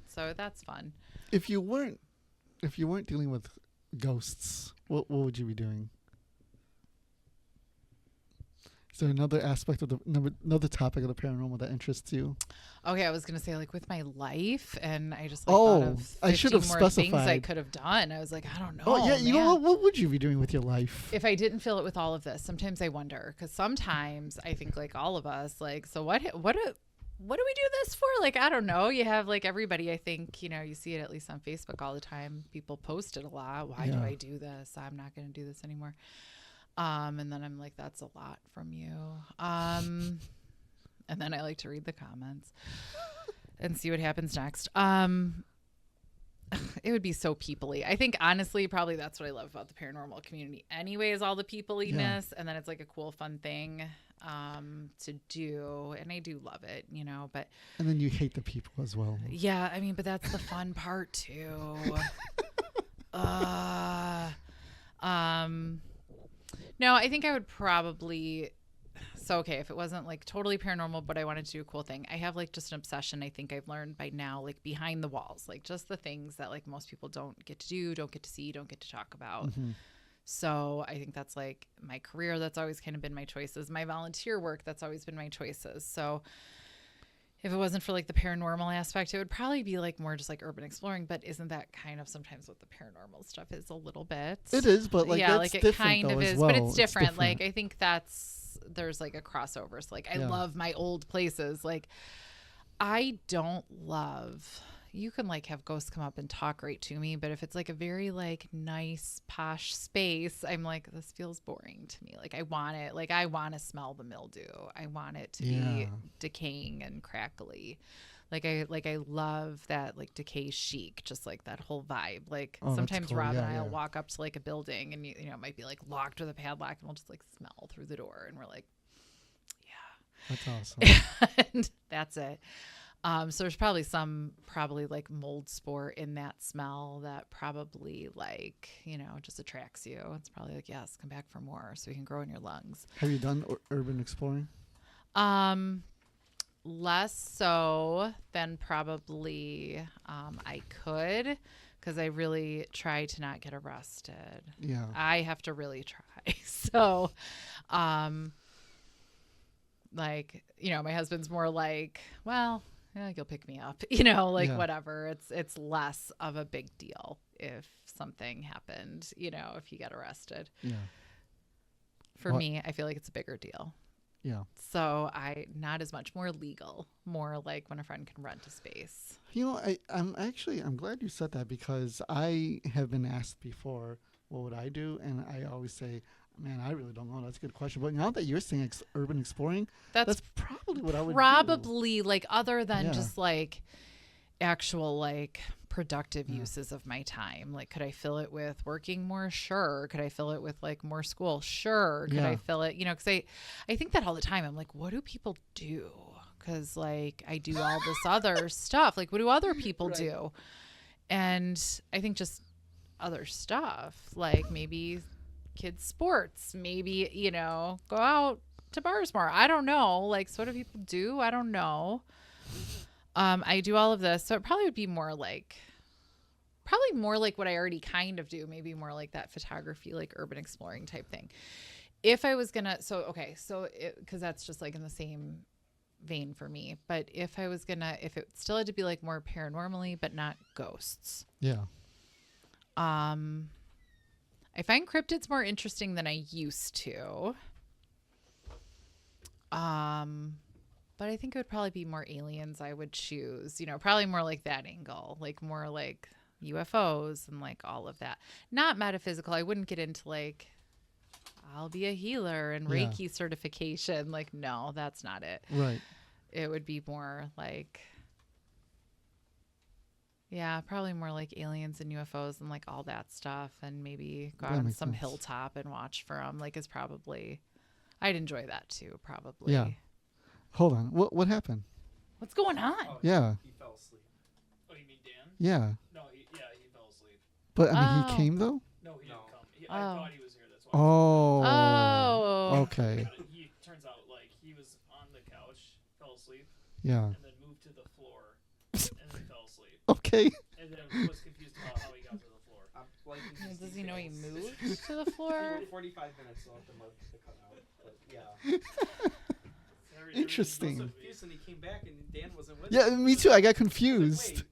So that's fun. If you weren't dealing with ghosts, what would you be doing? Is there another aspect of another topic of the paranormal that interests you? Okay, I was gonna say like with my life, and I just thought of 50 I should have more specified things I could have done. I was like, I don't know. Oh yeah, you know what would you be doing with your life if I didn't fill it with all of this? Sometimes I wonder, because sometimes I think like all of us, like, so what do we do this for? Like, I don't know. You have like everybody. I think you see it at least on Facebook all the time. People post it a lot. Why do I do this? I'm not gonna do this anymore. And then I'm like, that's a lot from you. And then I like to read the comments and see what happens next. It would be so people-y. I think honestly, probably that's what I love about the paranormal community anyway, is all the people-iness. And then it's like a cool, fun thing to do. And I do love it, but. And then you hate the people as well. Yeah. I mean, but that's the fun part too. No, I think I would probably. so okay, if it wasn't like totally paranormal, but I wanted to do a cool thing, I have like just an obsession. I think I've learned by now, like behind the walls, like just the things that like most people don't get to do, don't get to see, don't get to talk about. Mm-hmm. So I think that's like my career. That's always kind of been my choices. My volunteer work, that's always been my choices. So if it wasn't for like the paranormal aspect, it would probably be like more just like urban exploring. But isn't that kind of sometimes what the paranormal stuff is a little bit? It is, but like yeah, that's like it different kind though, of as is, well. but it's different. different. Like I think there's like a crossover. So like I Yeah. love my old places. Like I don't love. You can like have ghosts come up and talk right to me, but if it's like a very like nice posh space, I'm like, this feels boring to me. Like I want it. Like I want to smell the mildew. I want it to Yeah. be decaying and crackly. Like I love that like decay chic, just like that whole vibe. Like Oh, that's sometimes cool. Rob Yeah, and I'll yeah. walk up to like a building and you know it might be like locked with a padlock and we'll just like smell through the door and we're like, That's awesome. and that's it. So there's probably like mold spore in that smell that probably like, you know, just attracts you. It's probably like, yes, come back for more so you can grow in your lungs. Have you done urban exploring? Less so than probably I could, because I really try to not get arrested. Yeah. I have to really try. So, like, you know, my husband's more like, well, yeah, you'll pick me up, you know, like Yeah. whatever. It's less of a big deal if something happened, you know, if you get arrested. Yeah. For What- me, I feel like it's a bigger deal. Yeah. So not as much, more legal, more like when a friend can rent a space. You know, I'm glad you said that because I have been asked before, what would I do? And I always say, man, I really don't know. That's a good question. But now that you're saying urban exploring, that's probably what I would do. Probably like other than Yeah. just like actual like productive Yeah. uses of my time. Like, could I fill it with working more? Sure. Could I fill it with like more school? Sure. Could I Yeah. fill it, you know, because I think that all the time. I'm like, what do people do? Because like I do all this other stuff. Like, what do other people Right. do? And I think just other stuff, like maybe kids sports, maybe, you know, go out to bars more. I don't know. Like, so what do people do? I don't know. I do all of this. So it probably would be more like what I already kind of do. Maybe more like that photography, like urban exploring type thing. If I was gonna, because that's just like in the same vein for me. But if it still had to be like more paranormally, but not ghosts. Yeah. I find cryptids more interesting than I used to. But I think it would probably be more aliens I would choose. You know, probably more like that angle, like more like UFOs and like all of that. Not metaphysical. I wouldn't get into like, I'll be a healer and Yeah. Reiki certification. Like, no, that's not it. Right. It would be more like, yeah, probably more like aliens and UFOs and like all that stuff, and maybe go That out on makes some sense. hilltop and watch for them. Like, is probably, I'd enjoy that too. Probably. Yeah. Hold on. What happened? What's going on? Oh, Yeah. He fell asleep. Oh, you mean Dan? Yeah. No, he fell asleep. But I mean, Oh. he came though? No, he No. didn't come. I Oh. thought he was here. That's why. Oh. Oh. Okay. He turns out like he was on the couch, fell asleep, Yeah. and then moved to the floor, and then fell asleep, Okay. and then was confused about how he got to the floor. I'm liking these Does he know he details. moved to the floor? 45 minutes left to mark the cutout. But yeah. Interesting. I was confused when he came back and Dan wasn't with Yeah, him. me too. I got I was confused. like,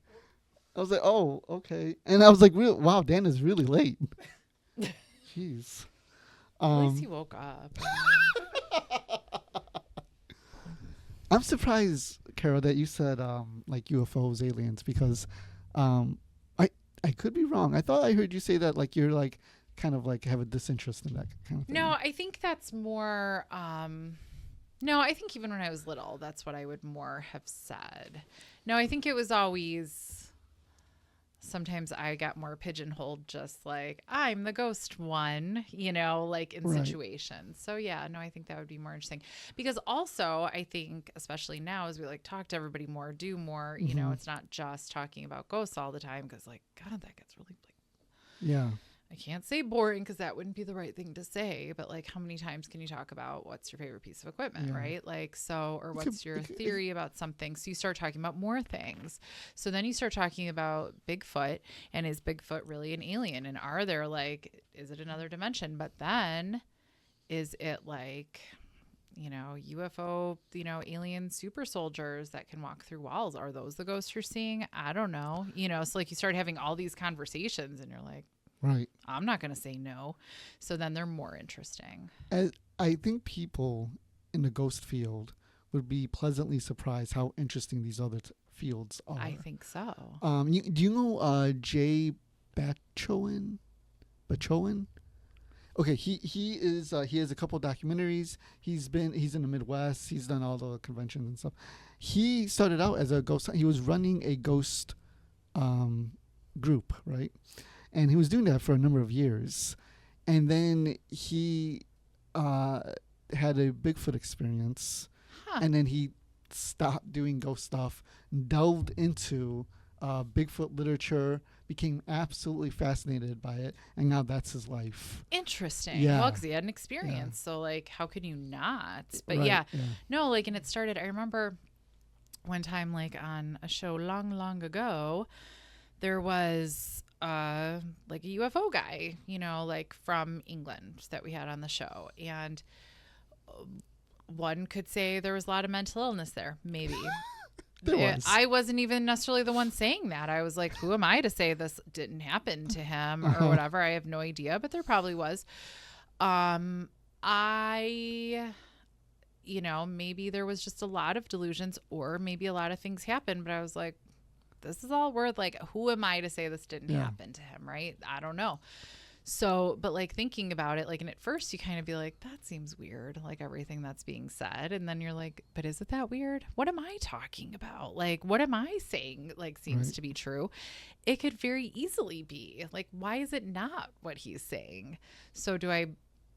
I was like, oh, okay. And I was like, wow, Dan is really late. Jeez. At least he woke up. I'm surprised, Carol, that you said like UFOs, aliens, because I could be wrong. I thought I heard you say that like you're like kind of like have a disinterest in that kind of thing. No, I think that's more. No, I think even when I was little, that's what I would more have said. No, I think it was always. Sometimes I got more pigeonholed, just like I'm the ghost one, you know, like in Right. situations. So yeah, no, I think that would be more interesting because also I think, especially now, as we like talk to everybody more, do more, you know, Mhm. it's not just talking about ghosts all the time because like God, that gets really like Yeah. I can't say boring because that wouldn't be the right thing to say, but like how many times can you talk about what's your favorite piece of equipment, right? Like, so, or what's your theory about something? So you start talking about more things. So then you start talking about Bigfoot, and is Bigfoot really an alien? And are there like, is it another dimension? But then is it like, you know, UFO, you know, alien super soldiers that can walk through walls? Are those the ghosts you're seeing? I don't know. You know, so like you start having all these conversations and you're like, right. I'm not going to say no. So then they're more interesting. I think people in the ghost field would be pleasantly surprised how interesting these other fields are. I think so. Do you know Jay Bachowen? Okay, he has a couple documentaries. He's in the Midwest. He's done all the conventions and stuff. He started out as a ghost. He was running a ghost group, right? And he was doing that for a number of years. And then he had a Bigfoot experience. Huh. And then he stopped doing ghost stuff, delved into Bigfoot literature, became absolutely fascinated by it, and now that's his life. Interesting. Yeah. Well, because he had an experience. So, like, how can you not? But Right, yeah, no, like, and it started, I remember one time, like, on a show long, long ago, there was like a UFO guy, you know, like from England that we had on the show. And one could say there was a lot of mental illness there, maybe. I wasn't even necessarily the one saying that. I was like, who am I to say this didn't happen to him or whatever? I have no idea, but there probably was. You know, maybe there was just a lot of delusions, or maybe a lot of things happened, but I was like, this is all worth, like, who am I to say this didn't happen to him, right? I don't know. So, but like thinking about it, like, and at first you kind of be like, that seems weird, like everything that's being said. And then you're like, but is it that weird? What am I talking about? Like, what am I saying, like, seems to be true? It could very easily be. Like, why is it not what he's saying? So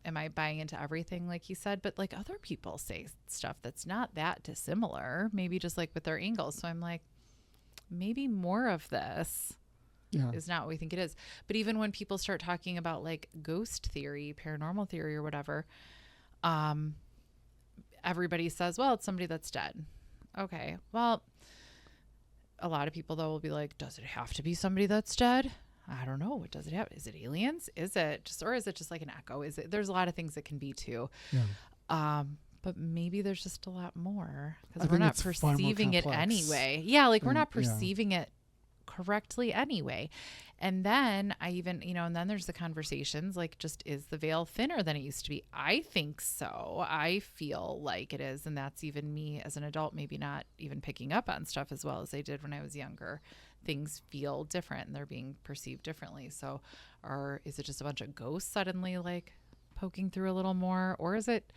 am I buying into everything like he said? But like other people say stuff that's not that dissimilar, maybe just like with their angles. So I'm like, maybe more of this is not what we think it is. But even when people start talking about like ghost theory, paranormal theory or whatever, everybody says, well, it's somebody that's dead. Okay. Well, a lot of people though will be like, does it have to be somebody that's dead? I don't know. What does it have? Is it aliens? Is it just like an echo? There's a lot of things that can be too. Yeah. But maybe there's just a lot more because we're not perceiving it anyway. Yeah. Like we're not perceiving it correctly anyway. And then and then there's the conversations like, just, is the veil thinner than it used to be? I think so. I feel like it is. And that's even me as an adult, maybe not even picking up on stuff as well as I did when I was younger. Things feel different and they're being perceived differently. So is it just a bunch of ghosts suddenly like poking through a little more? Or is it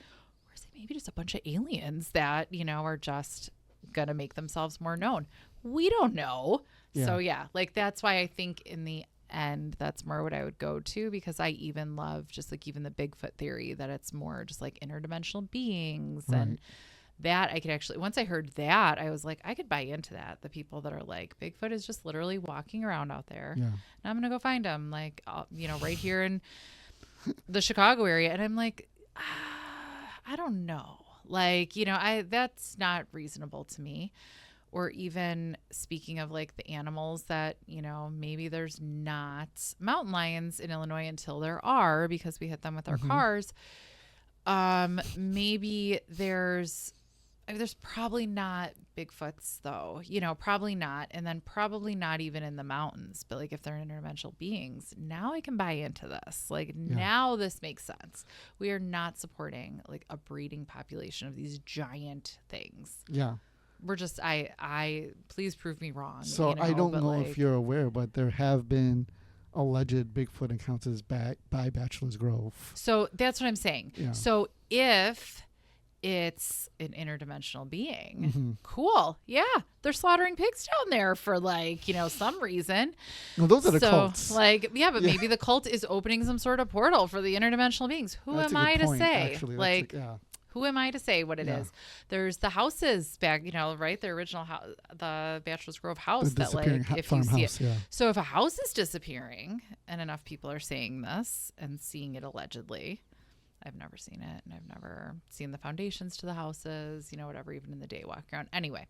maybe just a bunch of aliens that, are just going to make themselves more known? We don't know. Yeah. So yeah, like that's why I think in the end, that's more what I would go to, because I even love just like even the Bigfoot theory that it's more just like interdimensional beings. Right. And that I could actually, once I heard that, I was like, I could buy into that. The people that are like, Bigfoot is just literally walking around out there. Yeah. And I'm going to go find him, like, right here in the Chicago area. And I'm like, I don't know. Like, that's not reasonable to me. Or even speaking of like the animals that, maybe there's not mountain lions in Illinois until there are, because we hit them with our cars. Maybe there's probably not Bigfoots though, probably not. And then probably not even in the mountains, but like if they're interdimensional beings, now I can buy into this. Like now this makes sense. We are not supporting like a breeding population of these giant things. Yeah. We're just, I please prove me wrong. So I don't know if you're aware, but there have been alleged Bigfoot encounters by Bachelor's Grove. So that's what I'm saying. Yeah. So if it's an interdimensional being, cool. Yeah. They're slaughtering pigs down there for like, some reason. Well, those are the cults. Like, but maybe the cult is opening some sort of portal for the interdimensional beings. Who am I to say? Actually. Like, Who am I to say what it Yeah. is? There's the houses back, right? The original house, the Bachelor's Grove house The that, like, disappearing if you see farmhouse, it. yeah. So if a house is disappearing and enough people are saying this and seeing it allegedly, I've never seen it, and I've never seen the foundations to the houses, whatever, even in the day walk around. Anyway,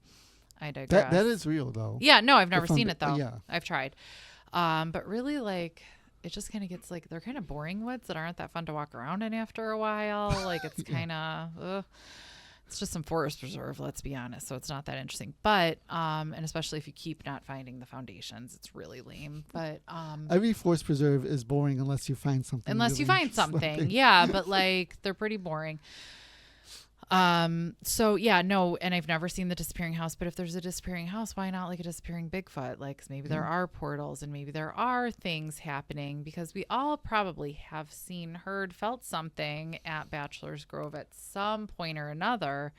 I digress. That is real, though. Yeah, no, I've never The seen it, though. yeah. I've tried. But really, like, it just kind of gets, like, they're kind of boring woods that aren't that fun to walk around in after a while. Like, it's kind of, it's just some forest preserve, let's be honest. So it's not that interesting. But, and especially if you keep not finding the foundations, it's really lame. But, Every forest preserve is boring unless you find something. unless you really find something. Yeah, but, like, they're pretty boring. So yeah, no, and I've never seen the disappearing house, but if there's a disappearing house, why not like a disappearing Bigfoot? Like, 'cause maybe there are portals and maybe there are things happening, because we all probably have seen, heard, felt something at Bachelor's Grove at some point or another.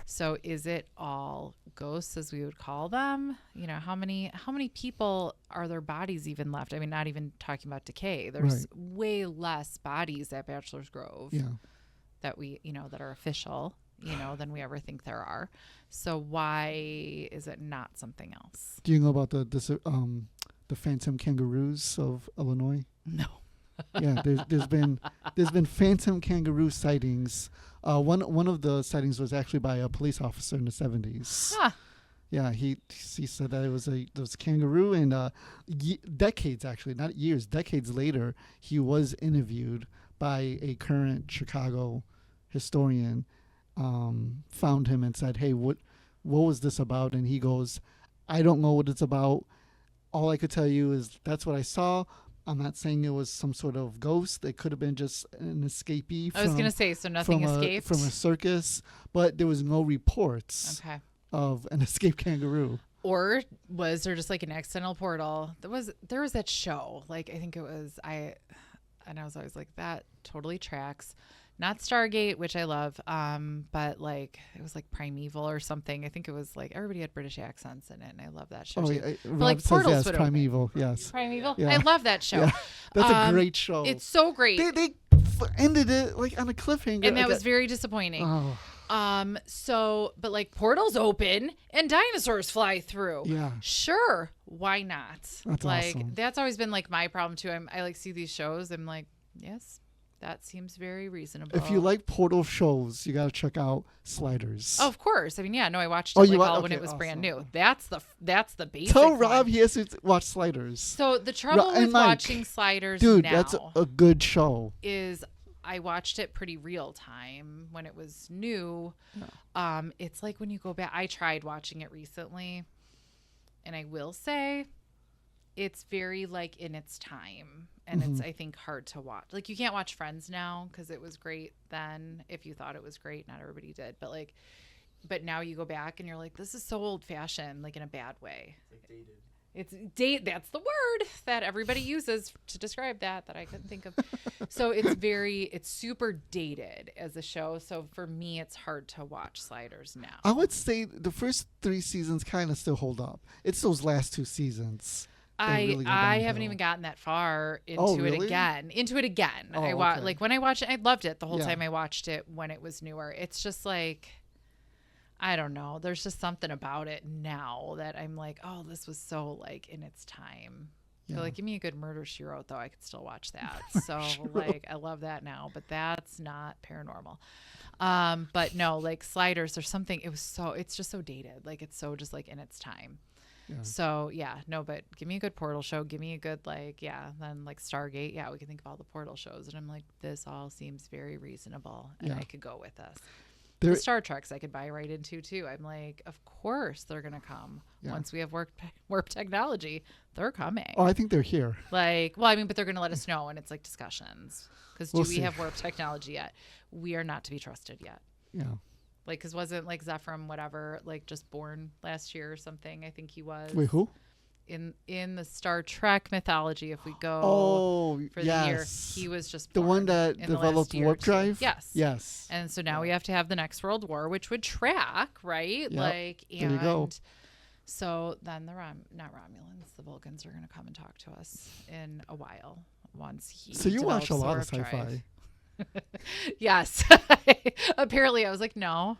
So is it all ghosts, as we would call them? How many people are there bodies even left? I mean, not even talking about decay. There's way less bodies at Bachelor's Grove. Yeah. That we, that are official, than we ever think there are. So why is it not something else? Do you know about the phantom kangaroos of Illinois? No. Yeah, there's been phantom kangaroo sightings. One of the sightings was actually by a police officer in the 70s. Huh. Yeah, he said that it was a kangaroo, and decades, actually, not years, decades later, he was interviewed by a current Chicago historian, found him and said, "Hey, what was this about?" And he goes, "I don't know what it's about. All I could tell you is that's what I saw. I'm not saying it was some sort of ghost. It could have been just an escapee. I was going to say, so nothing escaped? From a circus, but there was no reports of an escaped kangaroo. Or was there just like an accidental portal? There was that show. Like, I think it was, and I was always like, that totally tracks. Not Stargate, which I love, but like it was like Primeval or something. I think it was like everybody had British accents in it, and I love that show. Oh, too. yeah, But like Rob says portals yes, would Primeval, open. yes. Primeval? Yeah. I love that show. Yeah. That's a great show. It's so great. They ended it like on a cliffhanger. And that was very disappointing. Oh, But like portals open and dinosaurs fly through. yeah. Sure, why not? That's like awesome. that's always been like my problem too. I like see these shows. I'm like, yes, that seems very reasonable. If you like portal shows, you got to check out Sliders. Oh, of course. I mean, yeah, no, I watched it Oh, you like wa- all when okay, it was brand awesome. new. That's the basic Tell one. Rob he has to watch Sliders. So the trouble and with Mike, watching Sliders Dude, now that's a good show. is I watched it pretty real time when it was new. It's like when you go back, I tried watching it recently, and I will say it's very like in its time, and it's I think hard to watch. Like, you can't watch Friends now because it was great then. If you thought it was great, not everybody did, but now you go back and you're like, this is so old fashioned, like in a bad way. It's like dated. It's that's the word that everybody uses to describe that I couldn't think of. So it's super dated as a show. So for me, it's hard to watch Sliders now. I would say the first 3 seasons kind of still hold up. It's those last 2 seasons. I haven't even gotten that far into it again. Oh, I okay. like when I watched it, I loved it the whole Yeah. time I watched it when it was newer. It's just like, I don't know. There's just something about it now that I'm like, oh, this was so like in its time. Yeah. So like, give me a good Murder, She Wrote, though. I could still watch that. So like, I love that now, but that's not paranormal. But no, like Sliders, there's something. It's just so dated. Like, it's so just like in its time. Yeah. So yeah, no, but give me a good portal show. Give me a good then like Stargate. Yeah, we can think of all the portal shows, and I'm like, this all seems very reasonable, and Yeah. I could go with this. There- The Star Treks I could buy right into too. I'm like, of course they're gonna come Yeah. once we have warp technology. They're coming. Oh, I think they're here. Like, well, I mean, but they're gonna let us know, and it's like discussions. Because do We'll we see. have warp technology yet? We are not to be trusted yet. Yeah. Like, because wasn't like Zephram whatever like just born last year or something? I think he was. Wait, who? In the Star Trek mythology, if we go Oh, for the yes. year, he was just The born one that in the last developed year or warp two. drive? Yes. Yes. And so now we have to have the next World War, which would track, right? Yep. Like, There you go. So then not Romulans, the Vulcans are going to come and talk to us in a while once he. So you watch develops a the lot of warp drive. sci-fi. Yes. Apparently I was like, no.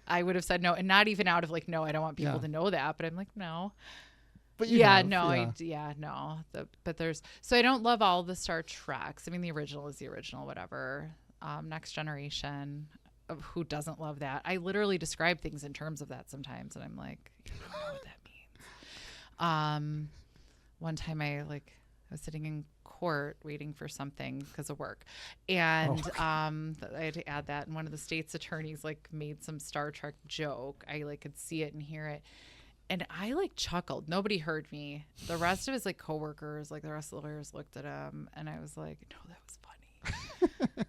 I would have said no, and not even out of like, no, I don't want people Yeah. to know that, but I'm like, no. But you Yeah, have, no, yeah. no. But there's, so I don't love all the Star Treks. I mean, the original is the original, whatever. Next Generation, who doesn't love that? I literally describe things in terms of that sometimes, and I'm like, you don't know what that means. One time I was sitting in court waiting for something because of work, and I had to add that, and one of the state's attorneys like made some Star Trek joke. I like could see it and hear it, and I like chuckled. Nobody heard me. The rest of his like coworkers, like the rest of the lawyers, looked at him, and I was like, no, that was funny.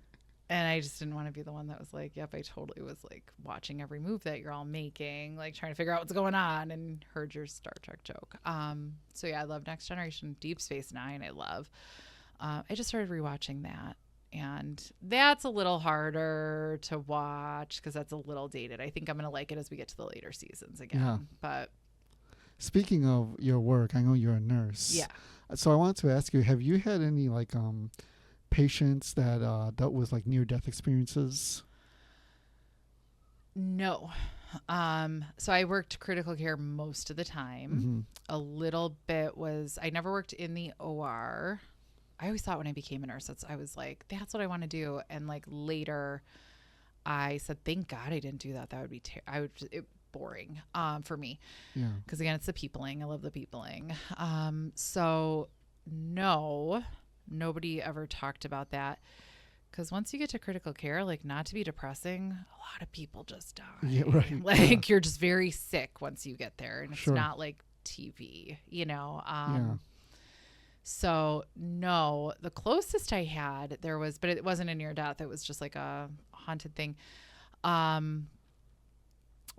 And I just didn't want to be the one that was like, yep, I totally was like watching every move that you're all making, like trying to figure out what's going on, and heard your Star Trek joke. So yeah, I love Next Generation. Deep Space Nine, I love. I just started rewatching that, and that's a little harder to watch because that's a little dated. I think I'm going to like it as we get to the later seasons again. Yeah. But Speaking of your work, I know you're a nurse. yeah. So I wanted to ask you, have you had any like patients that dealt with like near-death experiences? No. So I worked critical care most of the time. Mm-hmm. A little bit was, I never worked in the OR. I always thought when I became a nurse, I was like, that's what I want to do. And like later I said, thank God I didn't do that. That would be, boring for me. Yeah. Because again, it's the peopling. I love the peopling. So no, nobody ever talked about that. Because once you get to critical care, like not to be depressing, a lot of people just die. Yeah, right. Like you're just very sick once you get there. And it's Sure. not like TV, you know? Yeah. So no, the closest I had there was, but it wasn't a near death. It was just like a haunted thing.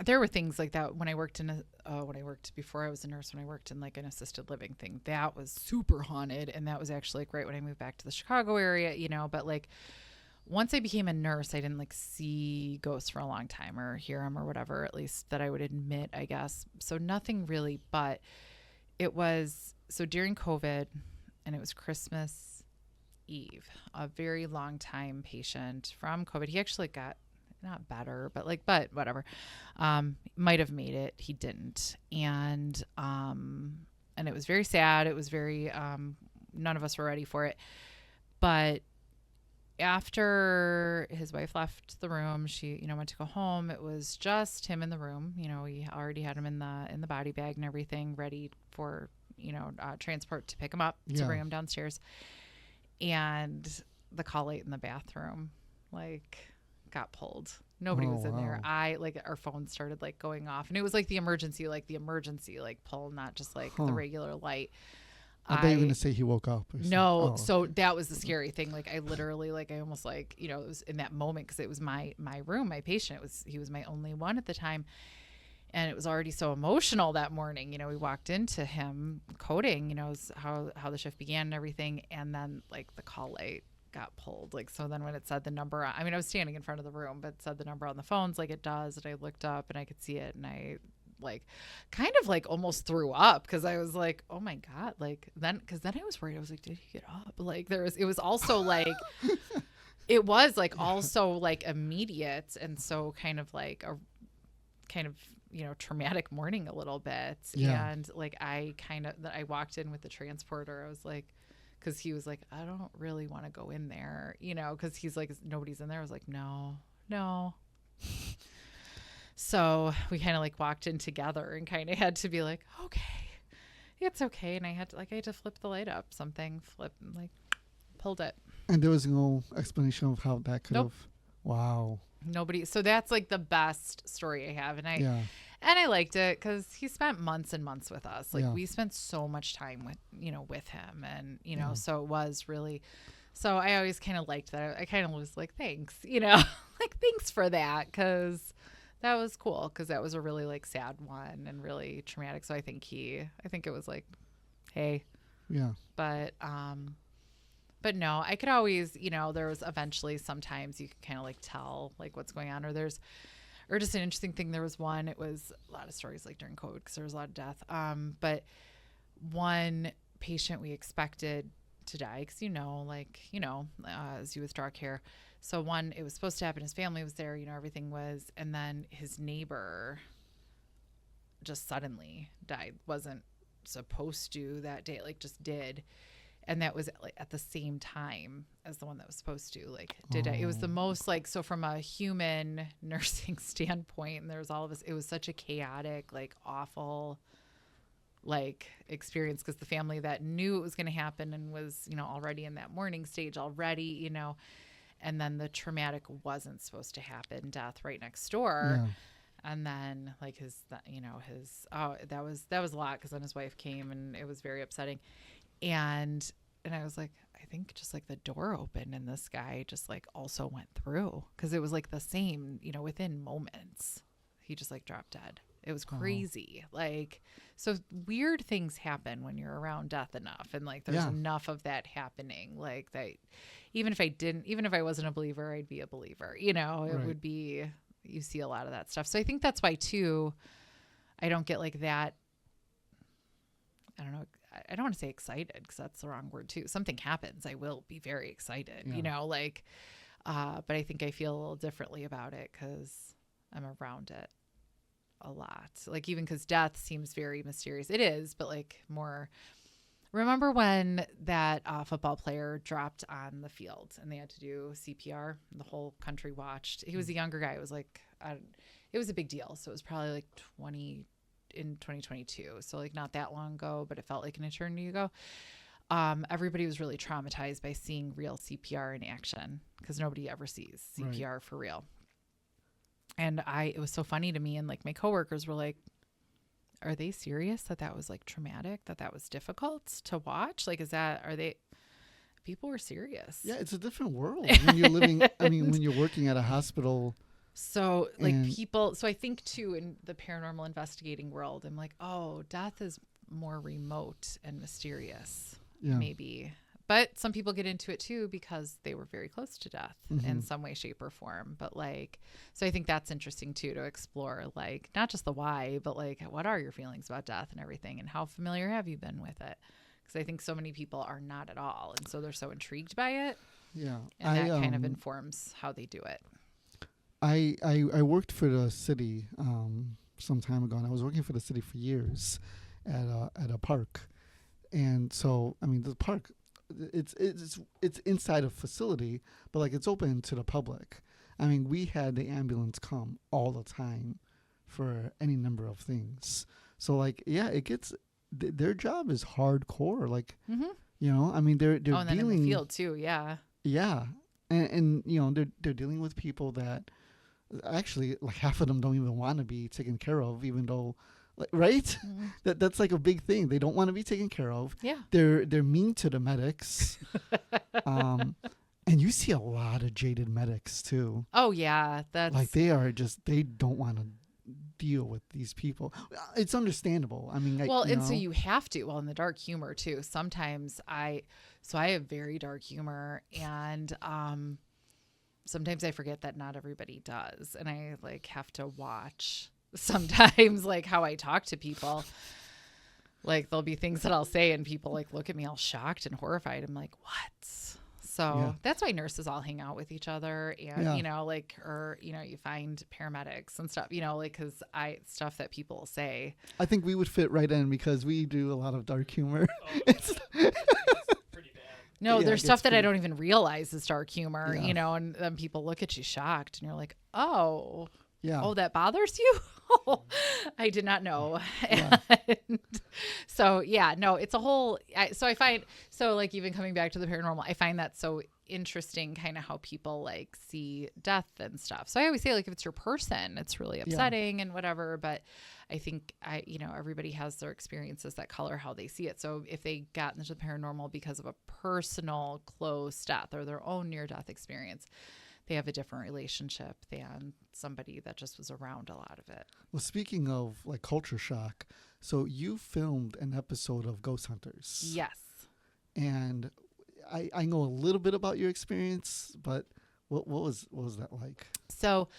There were things like that when I worked before I was a nurse, when I worked in like an assisted living thing, that was super haunted. And that was actually like right when I moved back to the Chicago area, you know, but like once I became a nurse, I didn't like see ghosts for a long time or hear them or whatever, at least that I would admit, I guess. So nothing really, but it was, so during COVID, and it was Christmas Eve, a very long time patient from COVID. He actually got not better, but whatever. Might have made it. He didn't. And it was very sad. It was very, none of us were ready for it. But after his wife left the room, she, went to go home. It was just him in the room. We already had him in the body bag and everything ready for, transport to pick him up, to bring him downstairs. And the call light in the bathroom, got pulled. Nobody was in there. Our phone started going off, and it was the emergency pull, not just the regular light. I bet you're going to say he woke up. No. So that was the scary thing. I literally, I almost it was in that moment, cause it was my room, my patient. He was my only one at the time. And it was already so emotional that morning. We walked into him coding, how the shift began and everything. And then the call light got pulled. So then when it said the number, I was standing in front of the room, but it said the number on the phones it does. And I looked up and I could see it. And I kind of almost threw up, because I was like, oh my God. Because then I was worried. I was like, did he get up? It was also it was also immediate. And so kind of traumatic morning a little bit. Yeah. And I walked in with the transporter. I was like, because he was like, I don't really want to go in there, because he's like, nobody's in there. I was like, no. So we kind of walked in together and kind of had to be like, okay, it's okay. And I had to flip the light up, pulled it. And there was no explanation of how that could Nope. have. Wow. Nobody. So that's the best story I have. And I liked it because he spent months and months with us. We spent so much time with him, and, so it was really, so I always kind of liked that. I kind of was like, thanks, thanks for that. 'Cause that was cool. 'Cause that was a really sad one and really traumatic. So I think it was hey, Yeah. but no, I could always, there was eventually sometimes you could kind of tell what's going on, or just an interesting thing. There was one, it was a lot of stories during COVID, because there was a lot of death. But one patient we expected to die because as you withdraw care. So one, it was supposed to happen. His family was there, everything was, and then his neighbor just suddenly died. Wasn't supposed to that day, like just did. And that was like at the same time as the one that was supposed to, like, did it was the most, like, so from a human nursing standpoint, and there's all of us, it was such a chaotic, like, awful, like, experience because the family that knew it was going to happen and was, already in that mourning stage already, and then the traumatic wasn't supposed to happen, death right next door. Yeah. And then like that was a lot because then his wife came and it was very upsetting. And I was like, I think just like the door opened and this guy just like also went through because it was like the same, within moments, he just like dropped dead. It was crazy. Like, so weird things happen when you're around death enough. And like, there's enough of that happening. Like that, even if I wasn't a believer, I'd be a believer, it would be, you see a lot of that stuff. So I think that's why too, I don't get like that. I don't know. I don't want to say excited because that's the wrong word too. Something happens, I will be very excited, but I think I feel a little differently about it because I'm around it a lot. Like even because death seems very mysterious. It is, but like more. Remember when that football player dropped on the field and they had to do CPR? The whole country watched. He was a younger guy. It was like, it was a big deal. So it was probably like 2022. So like not that long ago, but it felt like an eternity ago. Everybody was really traumatized by seeing real CPR in action because nobody ever sees CPR for real. And it was so funny to me. And like my coworkers were like, are they serious that was like traumatic, that was difficult to watch? Like, people were serious. Yeah. It's a different world when you're living, when you're working at a hospital. So like so I think too, in the paranormal investigating world, I'm like, oh, death is more remote and mysterious, maybe. But some people get into it too because they were very close to death in some way, shape, or form. But like, so I think that's interesting too, to explore, like, not just the why, but like, what are your feelings about death and everything, and how familiar have you been with it? Because I think so many people are not at all, and so they're so intrigued by it. Yeah, and that kind of informs how they do it. I worked for the city some time ago, and I was working for the city for years at a park, and so the park. It's inside a facility, but like it's open to the public. We had the ambulance come all the time for any number of things. So like, it gets their job is hardcore. Like, they're and dealing then in the field too. Yeah. And they're dealing with people that actually like half of them don't even want to be taken care of, even though. Right? That's like a big thing. They don't want to be taken care of. Yeah. They're mean to the medics. And you see a lot of jaded medics too. Oh yeah. That's like they don't want to deal with these people. It's understandable. So you have to. Well, in the dark humor too. Sometimes I have very dark humor, and sometimes I forget that not everybody does, and I like have to watch sometimes like how I talk to people. Like there'll be things that I'll say and people like look at me all shocked and horrified. I'm like, what? So that's why nurses all hang out with each other, and you find paramedics and stuff, like, cause stuff that people say. I think we would fit right in because we do a lot of dark humor. It's pretty bad. No, there's stuff that I don't even realize is dark humor, and then people look at you shocked and you're like, oh, yeah. Oh, that bothers you? I did not know. Yeah. And so, it's a whole, so I find, like even coming back to the paranormal, I find that so interesting kind of how people like see death and stuff. So I always say like, if it's your person, it's really upsetting and whatever, but I think everybody has their experiences that color how they see it. So if they got into the paranormal because of a personal close death or their own near-death experience, they have a different relationship than somebody that just was around a lot of it. Well, speaking of like culture shock, so you filmed an episode of Ghost Hunters. Yes. And I know a little bit about your experience, but what was that like? So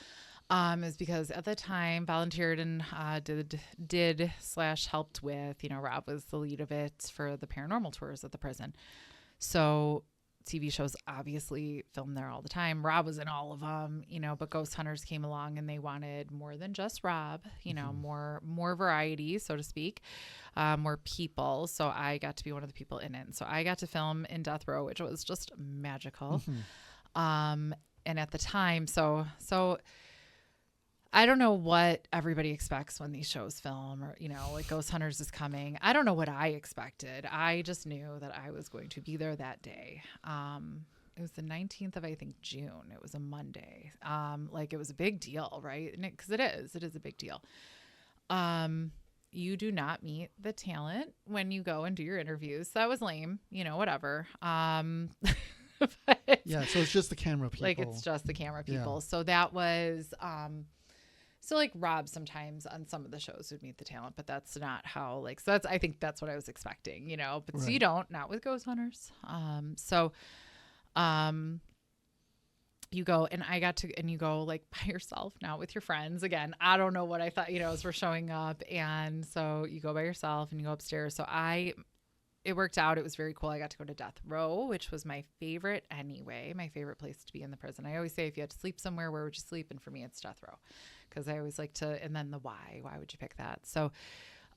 it was because at the time volunteered and did / helped with, Rob was the lead of it for the paranormal tours at the prison. So TV shows obviously filmed there all the time. Rob was in all of them, you know, but Ghost Hunters came along and they wanted more than just Rob, you know, more variety, so to speak, more people. So I got to be one of the people in it. So I got to film in Death Row, which was just magical. And at the time, so I don't know what everybody expects when these shows film, or, you know, like Ghost Hunters is coming. I don't know what I expected. I just knew that I was going to be there that day. It was the 19th of, I think, June. It was a Monday. Like, it was a big deal, right? Because it is a big deal. You do not meet the talent when you go and do your interviews. That was lame, you know, whatever. But, Yeah, so it's just the camera people. like, it's just the camera people. Yeah. So that was, so like Rob sometimes on some of the shows would meet the talent, but that's not how, like, so I think that's what I was expecting, you know, but so you don't, not with Ghost Hunters. You go and and you go like by yourself, not with your friends. Again, I don't know what I thought, you know, as we're showing up. And so you go by yourself and you go upstairs. So it worked out. It was very cool. I got to go to Death Row, which was my favorite anyway, my favorite place to be in the prison. I always say, if you had to sleep somewhere, where would you sleep? And for me, it's Death Row, because I always like to, and then the why would you pick that? So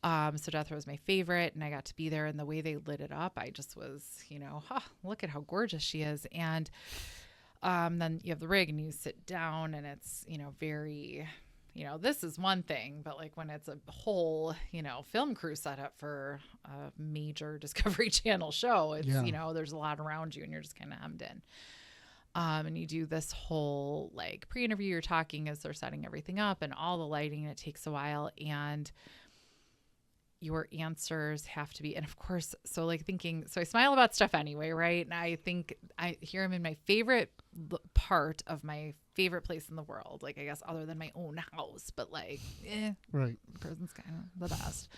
Death Row was my favorite, and I got to be there, and the way they lit it up, I just was, you know, look at how gorgeous she is. And then you have the rig and you sit down, and it's, you know, very, you know, this is one thing, but like when it's a whole, you know, film crew set up for a major Discovery Channel show, it's, you know, there's a lot around you and you're just kind of hemmed in. And you do this whole like pre-interview, you're talking as they're setting everything up and all the lighting, and it takes a while, and your answers have to be, and of course, so like thinking, so I smile about stuff anyway, right? And I think here I'm in my favorite part of my favorite place in the world, like I guess other than my own house, but like, right, prison's kind of the best.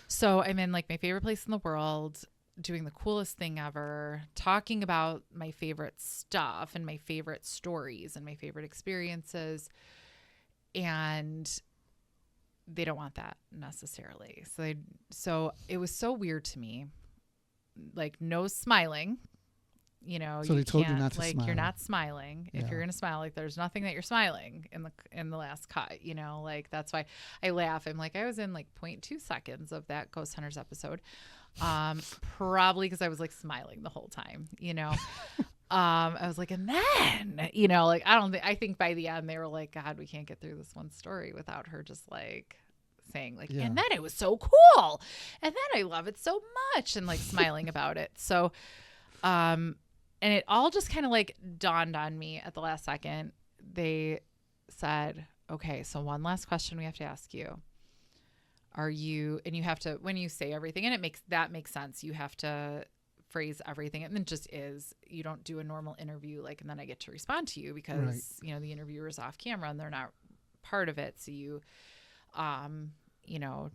So I'm in like my favorite place in the world, doing the coolest thing ever, talking about my favorite stuff and my favorite stories and my favorite experiences, and they don't want that necessarily. So it was so weird to me, like no smiling, you know, so you they told you can't, not to like, smile. you're not smiling. If Yeah. you're going to smile, like there's nothing that you're smiling in the last cut, you know, like that's why I laugh. I'm like, I was in like 0.2 seconds of that Ghost Hunters episode. Probably because I was like smiling the whole time, you know. I was like, and then, you know, like, I think by the end they were like, God, we can't get through this one story without her just like saying like, and then it was so cool. And then I love it so much, and like smiling about it. So, and it all just kind of like dawned on me at the last second. They said, okay, so one last question we have to ask you. And you have to, when you say everything, and that makes sense. You have to phrase everything, and then just you don't do a normal interview like, and then I get to respond to you because you know the interviewer is off camera and they're not part of it. So you know,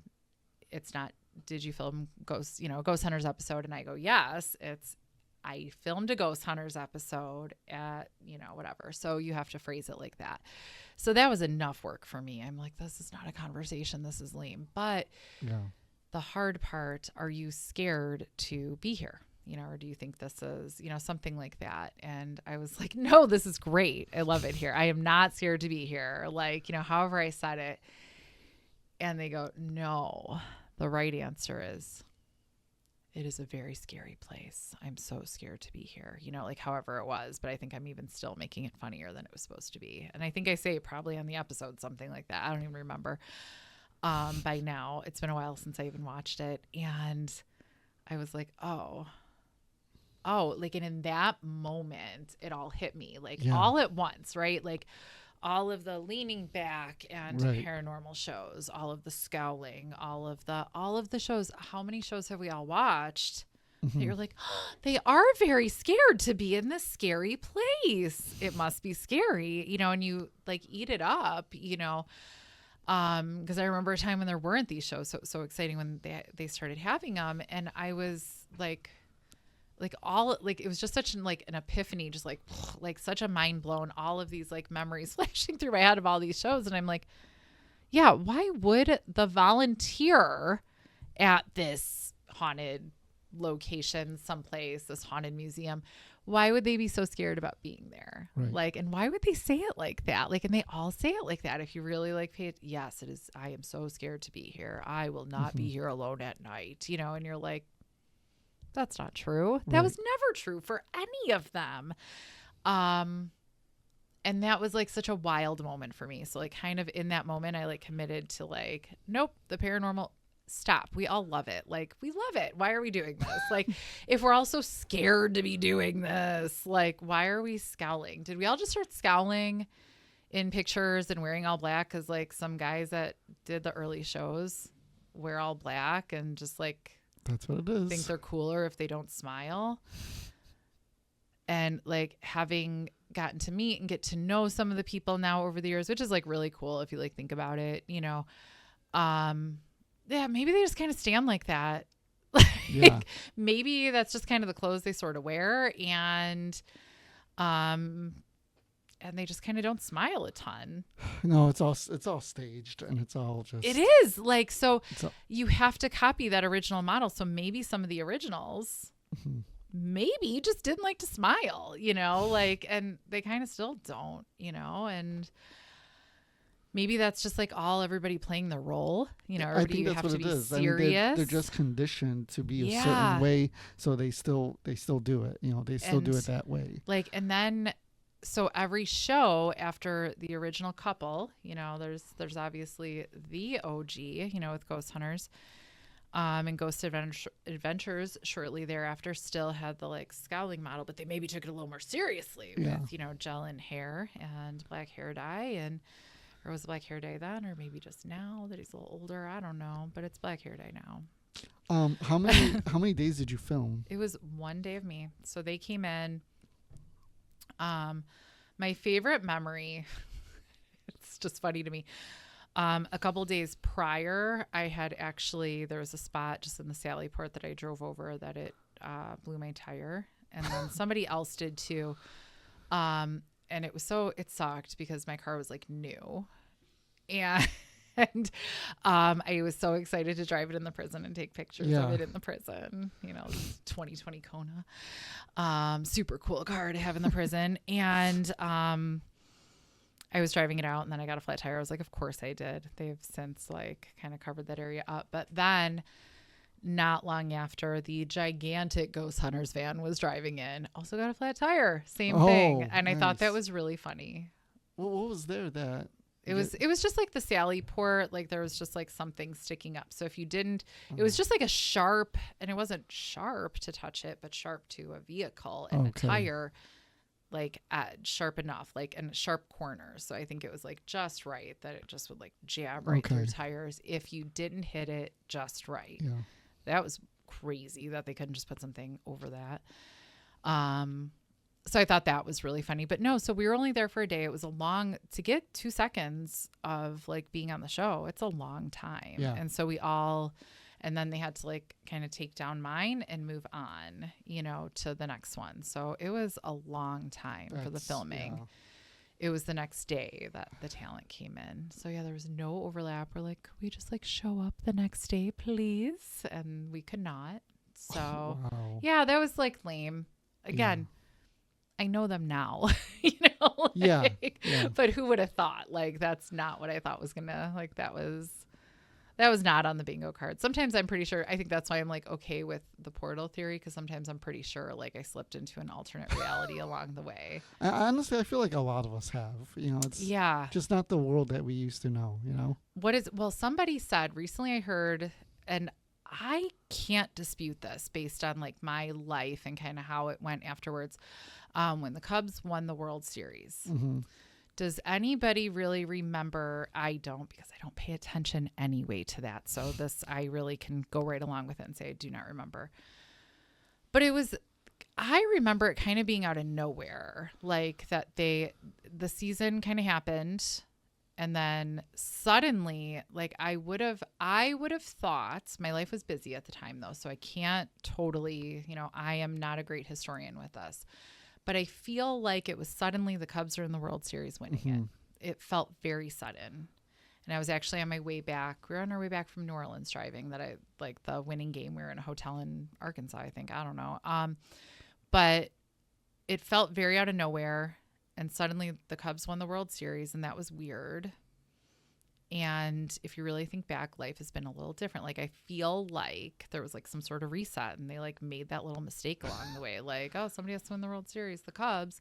it's not, did you film Ghost Hunters episode? And I go, yes, I filmed a Ghost Hunters episode at, you know, whatever. So you have to phrase it like that. So that was enough work for me. I'm like, this is not a conversation. This is lame. But the hard part, are you scared to be here? You know, or do you think this is, you know, something like that? And I was like, no, this is great. I love it here. I am not scared to be here. Like, you know, however I said it. And they go, no, the right answer is, it is a very scary place. I'm so scared to be here. You know, like however it was, but I think I'm even still making it funnier than it was supposed to be. And I think I say it probably on the episode, something like that. I don't even remember. By now, it's been a while since I even watched it. And I was like, oh, like, and in that moment, it all hit me like all at once, right? Like all of the leaning back and paranormal shows, all of the scowling, all of the shows. How many shows have we all watched that you're like, oh, they are very scared to be in this scary place. It must be scary, you know, and you like eat it up, you know. Because I remember a time when there weren't these shows so exciting when they started having them, and I was like it was just such an epiphany, just like such a mind blown, all of these like memories flashing through my head of all these shows. And I'm like, yeah, why would the volunteer at this haunted location someplace, this haunted museum, why would they be so scared about being there? Right. Like, and why would they say it like that? Like, and they all say it like that. If you really like pay it, yes, it is. I am so scared to be here. I will not be here alone at night, you know, and you're like, that's not true. That Right. was never true for any of them. And that was like such a wild moment for me. So like kind of in that moment, I like committed to like, nope, the paranormal, stop. We all love it. Like, we love it. Why are we doing this? Like, if we're all so scared to be doing this, like, why are we scowling? Did we all just start scowling in pictures and wearing all black? Because like some guys that did the early shows wear all black and just like That's what it is. think they're cooler if they don't smile. And like having gotten to meet and get to know some of the people now over the years, which is like really cool if you like think about it, you know. Yeah, maybe they just kind of stand like that. Like, Yeah. maybe that's just kind of the clothes they sort of wear, and they just kind of don't smile a ton. No, it's all staged, and it's all just. It is like, so It's all, you have to copy that original model. So maybe some of the originals maybe just didn't like to smile, you know, like, and they kind of still don't, you know, and maybe that's just like all everybody playing their role, you know, I everybody think that's have what to it be is. I mean, serious. they're just conditioned to be a Yeah. certain way, so they still do it. You know, they still do And it that way. like, and then, so every show after the original couple, you know, there's obviously the OG, you know, with Ghost Hunters, and Ghost Adventures shortly thereafter still had the like scowling model, but they maybe took it a little more seriously Yeah. with, you know, gel and hair and black hair dye, and or was it black hair dye then, or maybe just now that he's a little older, I don't know, but it's black hair dye now. How many days did you film? It was one day of me. So they came in. My favorite memory, it's just funny to me. A couple days prior, I had actually, there was a spot just in the Sally Port that I drove over that it blew my tire. And then somebody else did too. And it sucked because my car was like new. And I was so excited to drive it in the prison and take pictures of it in the prison. You know, 2020 Kona. Super cool car to have in the prison. And I was driving it out, and then I got a flat tire. I was like, of course I did. They've since like kind of covered that area up. But then not long after, the gigantic Ghost Hunters van was driving in, also got a flat tire. Same thing. And I thought that nice. was really funny. Well, what was there that? It was just like the Sally Port, like there was just like something sticking up. So if you didn't, it was just like a sharp, and it wasn't sharp to touch it, but sharp to a vehicle and Okay. a tire, like edge, sharp enough, like, and sharp corners. So I think it was like just right that it just would like jab right through Okay. tires if you didn't hit it just right. Yeah. That was crazy that they couldn't just put something over that. So I thought that was really funny, but no, so we were only there for a day. It was to get 2 seconds of like being on the show. It's a long time. Yeah. And so and then they had to like kind of take down mine and move on, you know, to the next one. So it was a long time for the That's- filming. yeah. It was the next day that the talent came in. So yeah, there was no overlap. We're like, could we just like show up the next day, please? And we could not. So Wow. yeah, that was like lame. Again, I know them now, you know? Like, Yeah, yeah. But who would have thought? Like, that's not what I thought was gonna, like, that was not on the bingo card. Sometimes I'm pretty sure, I think that's why I'm like okay with the portal theory, because sometimes I'm pretty sure like I slipped into an alternate reality along the way. Honestly, I feel like a lot of us have. You know, it's Yeah. just not the world that we used to know. You know. Well, somebody said recently, I heard, and I can't dispute this based on like my life and kind of how it went afterwards. When the Cubs won the World Series, Mm-hmm. does anybody really remember? I don't, because I don't pay attention anyway to that. So I really can go right along with it and say I do not remember. But I remember it kind of being out of nowhere, like that the season kind of happened. And then suddenly, like I would have thought, my life was busy at the time though, so I can't totally, you know, I am not a great historian with this, but I feel like it was suddenly the Cubs are in the World Series winning it. It felt very sudden. And I was actually on my way back. We were on our way back from New Orleans driving like the winning game. We were in a hotel in Arkansas, I think. I don't know. But it felt very out of nowhere. And suddenly the Cubs won the World Series, and that was weird. And if you really think back, life has been a little different. Like, I feel like there was like some sort of reset, and they like made that little mistake along the way. Like, oh, somebody has to win the World Series, the Cubs.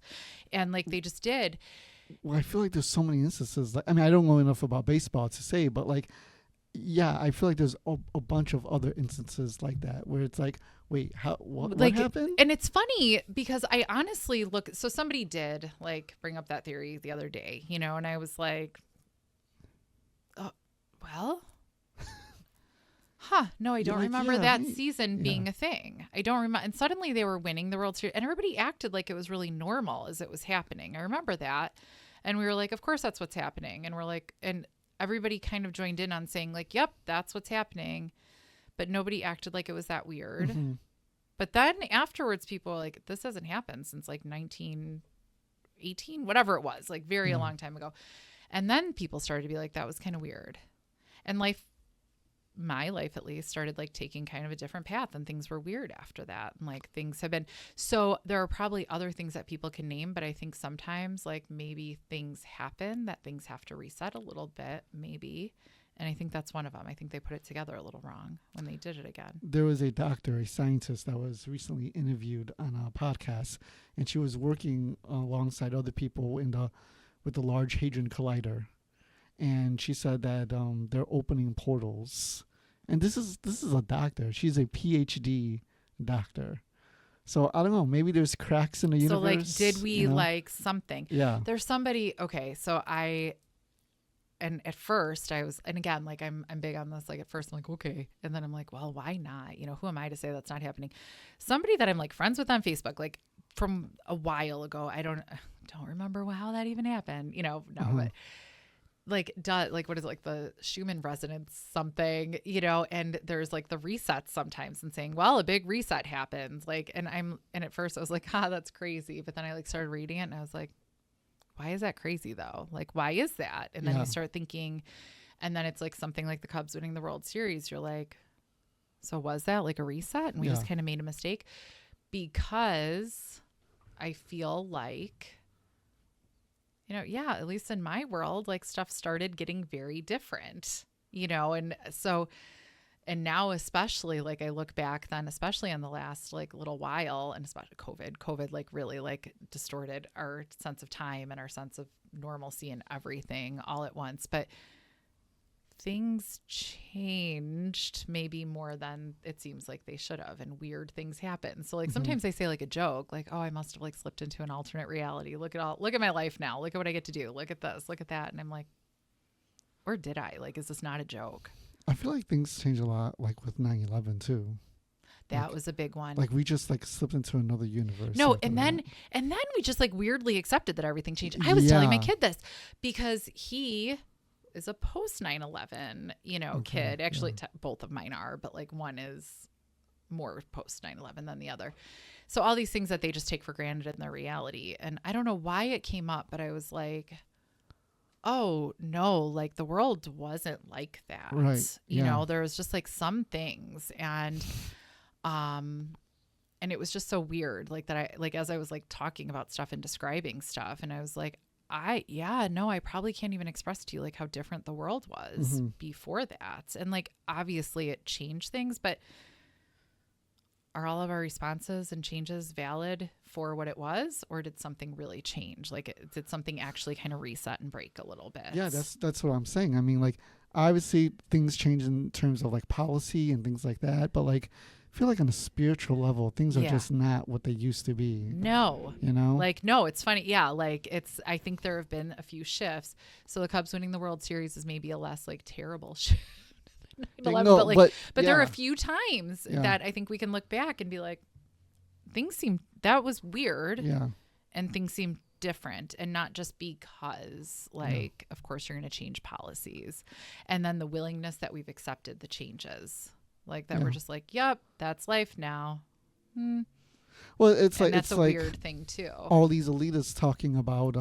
And like, they just did. Well, I feel like there's so many instances. Like, I mean, I don't know enough about baseball to say, but like, yeah, I feel like there's a bunch of other instances like that where it's like, wait, what happened? And it's funny because I honestly so somebody did like bring up that theory the other day, you know, and I was like, oh, well, no, I don't remember that season being a thing. I don't remember. And suddenly they were winning the World Series, and everybody acted like it was really normal as it was happening. I remember that. And we were like, of course that's what's happening. And we're like, and everybody kind of joined in on saying like, yep, that's what's happening. But nobody acted like it was that weird. Mm-hmm. But then afterwards, people were like, this hasn't happened since like 1918, whatever it was, like a long time ago. And then people started to be like, that was kind of weird. And my life at least, started like taking kind of a different path, and things were weird after that. And like things have been, so there are probably other things that people can name, but I think sometimes like maybe things happen that things have to reset a little bit, maybe. And I think that's one of them. I think they put it together a little wrong when they did it again. There was a doctor, a scientist that was recently interviewed on a podcast, and she was working alongside other people with the Large Hadron Collider. And she said that they're opening portals. And this is a doctor. She's a PhD doctor. So I don't know. Maybe there's cracks in the universe. So like, did we like something? Yeah. There's somebody. Okay. So and at first I was, and again, like I'm big on this. Like at first I'm like, okay. And then I'm like, well, why not? You know, who am I to say that's not happening? Somebody that I'm like friends with on Facebook, like from a while ago, I don't remember how that even happened, you know, no, but like, what is it, like the Schumann resonance something, you know, and there's like the resets sometimes and saying, well, a big reset happens. Like, and at first I was like, that's crazy. But then I like started reading it and I was like, why is that crazy though? Like, why is that? And then you start thinking, and then it's like something like the Cubs winning the World Series. You're like, so was that like a reset? And we just kind of made a mistake, because I feel like, you know, at least in my world, like stuff started getting very different, you know? And so, and now especially like I look back then, especially on the last like little while, and especially COVID like really like distorted our sense of time and our sense of normalcy and everything all at once. But things changed maybe more than it seems like they should have, and weird things happen. So like sometimes they say like a joke, like, oh, I must have like slipped into an alternate reality. Look at my life now. Look at what I get to do. Look at this, look at that. And I'm like, or did I? Like, is this not a joke? I feel like things change a lot, like with 9/11 too. That was a big one. Like we just like slipped into another universe. No, and then we just like weirdly accepted that everything changed. I was telling my kid this because he is a post 9/11, you know, kid. Actually, both of mine are, but like one is more post 9/11 than the other. So all these things that they just take for granted in their reality. And I don't know why it came up, but I was like, oh no, like the world wasn't like that. Right. You know, there was just like some things, and it was just so weird, like that I, like, as I was like talking about stuff and describing stuff, and I was like, I probably can't even express to you like how different the world was before that. And like, obviously it changed things, but are all of our responses and changes valid for what it was, or did something really change? Like, did something actually kind of reset and break a little bit? Yeah, that's what I'm saying. I mean, like, obviously things change in terms of like policy and things like that, but like, I feel like on a spiritual level, things are just not what they used to be. No. You know? Like, no, it's funny. Yeah, like I think there have been a few shifts. So the Cubs winning the World Series is maybe a less like terrible shift. But there are a few times that I think we can look back and be like, that was weird. Yeah. And things seem different, and not just because like, of course you're going to change policies. And then the willingness that we've accepted the changes. Like that we're just like, yep, that's life now. Well, it's like, that's it's a like weird thing too. All these elitists talking about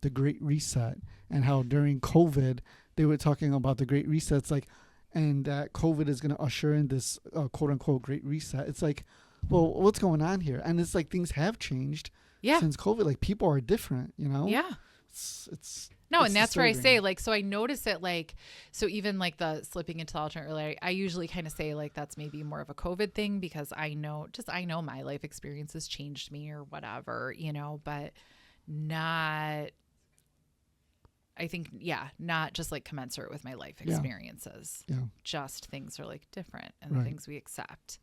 the Great Reset and how during COVID they were talking about the Great Reset. It's like, and that COVID is going to usher in this quote unquote Great Reset. It's like, well, what's going on here? And it's like things have changed since COVID. Like people are different, you know? Yeah. It's No, it's and that's where I disturbing. say, like, so I notice it, like, so even like the slipping into the alternate reality, I usually kind of say like that's maybe more of a COVID thing because I know my life experiences changed me or whatever, you know, but not, I think, not just like commensurate with my life experiences. Yeah. Just things are like different and Right. the things we accept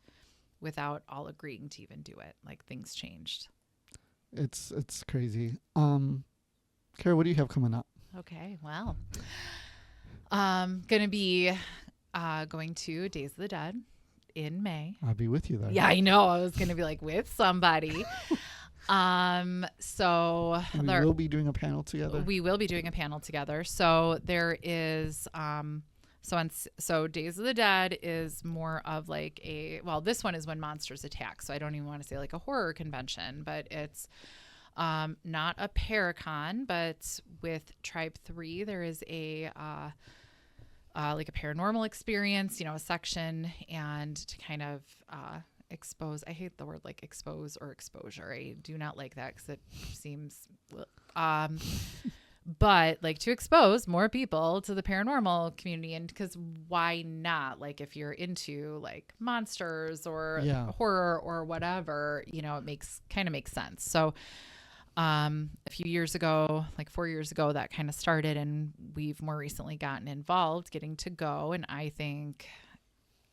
without all agreeing to even do it. Like things changed. It's crazy. Kara, what do you have coming up? Okay, well, gonna be going to Days of the Dead in May. I'll be with you there. Yeah, I know. I was gonna be like with somebody. So And we will be doing a panel together. we will be doing a panel together. So there is so Days of the Dead is more of like this one is when monsters attack. So I don't even want to say like a horror convention, but it's not a Paracon, but with Tribe 3, there is a like a paranormal experience, you know, a section, and to kind of expose. I hate the word like expose or exposure. I do not like that because it seems, but like to expose more people to the paranormal community, and because why not? Like if you're into like monsters or horror or whatever, you know, it makes sense. So. A few years ago, like 4 years ago, that kind of started, and we've more recently gotten involved, getting to go. And I think,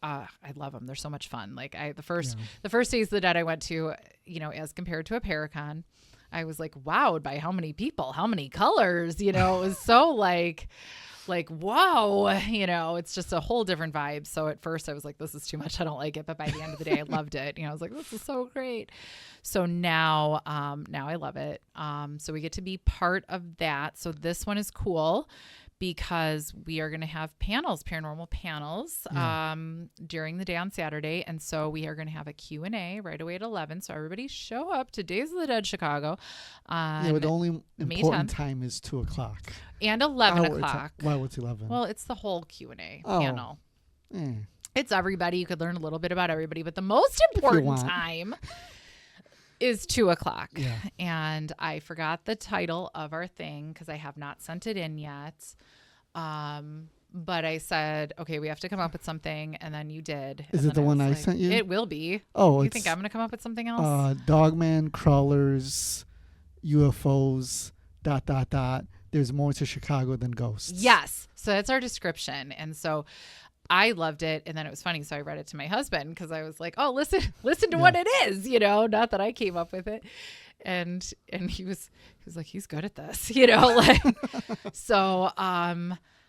I love them. They're so much fun. Like the first Days of the Dead I went to, you know, as compared to a Paracon, I was like wowed by how many people, how many colors, you know, it was so like, whoa, you know, it's just a whole different vibe. So at first I was like, this is too much. I don't like it. But by the end of the day, I loved it. You know, I was like, this is so great. So now I love it. So we get to be part of that. So this one is cool because we are going to have paranormal panels, during the day on Saturday. And so we are going to have a Q&A right away at 11. So everybody show up to Days of the Dead Chicago. But the only May important 10th. time is 2:00. And 11 o'clock. Why? What's 11? Well, it's the whole Q&A Oh. panel. Eh. It's everybody. You could learn a little bit about everybody, but the most important want. time is 2:00. Yeah. And I forgot the title of our thing because I have not sent it in yet. But I said, okay, we have to come up with something, and then you did. Is And it the then one I was sent you? It will be. Oh, You it's think I'm going to come up with something else? Dogman, crawlers, UFOs, ... There's more to Chicago than ghosts. Yes. So that's our description. And so I loved it. And then it was funny. So I read it to my husband because I was like, oh, listen to what it is, you know, not that I came up with it. And he was like, he's good at this, you know, like, so,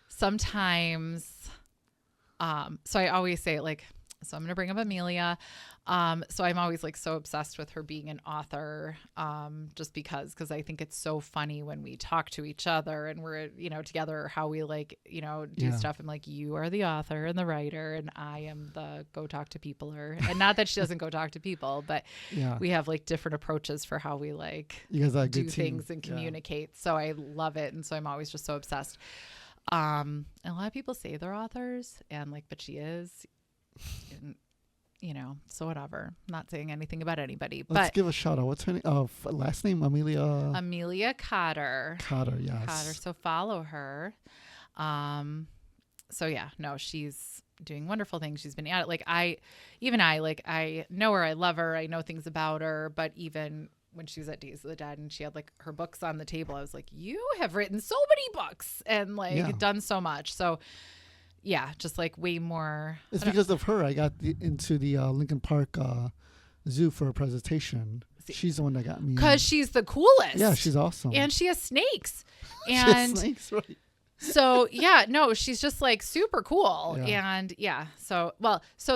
sometimes, so I always say like, so I'm going to bring up Amelia. So I'm always like so obsessed with her being an author, just because I think it's so funny when we talk to each other and we're, you know, together, how we like, you know, do stuff. I'm like, you are the author and the writer, and I am the go talk to peopler. And not that she doesn't go talk to people, but we have like different approaches for how we like You guys are a do good team. things and communicate. So I love it. And so I'm always just so obsessed. And a lot of people say they're authors and like, but she is. And, you know, so whatever. Not saying anything about anybody. Let's but give a shout out. What's her name? Last name? Amelia Cotter. Cotter, yes. Cotter. So follow her. So yeah, no, she's doing wonderful things. She's been at it. Like I know her. I love her. I know things about her. But even when she was at Days of the Dead and she had like her books on the table, I was like, you have written so many books and like done so much. So yeah, just like way more. It's because of her I got into the Lincoln Park Zoo for a presentation. She's the one that got me. Because she's the coolest. Yeah, she's awesome. And she has snakes. She has And snakes, right? so yeah, no, she's just like super cool. Yeah. And so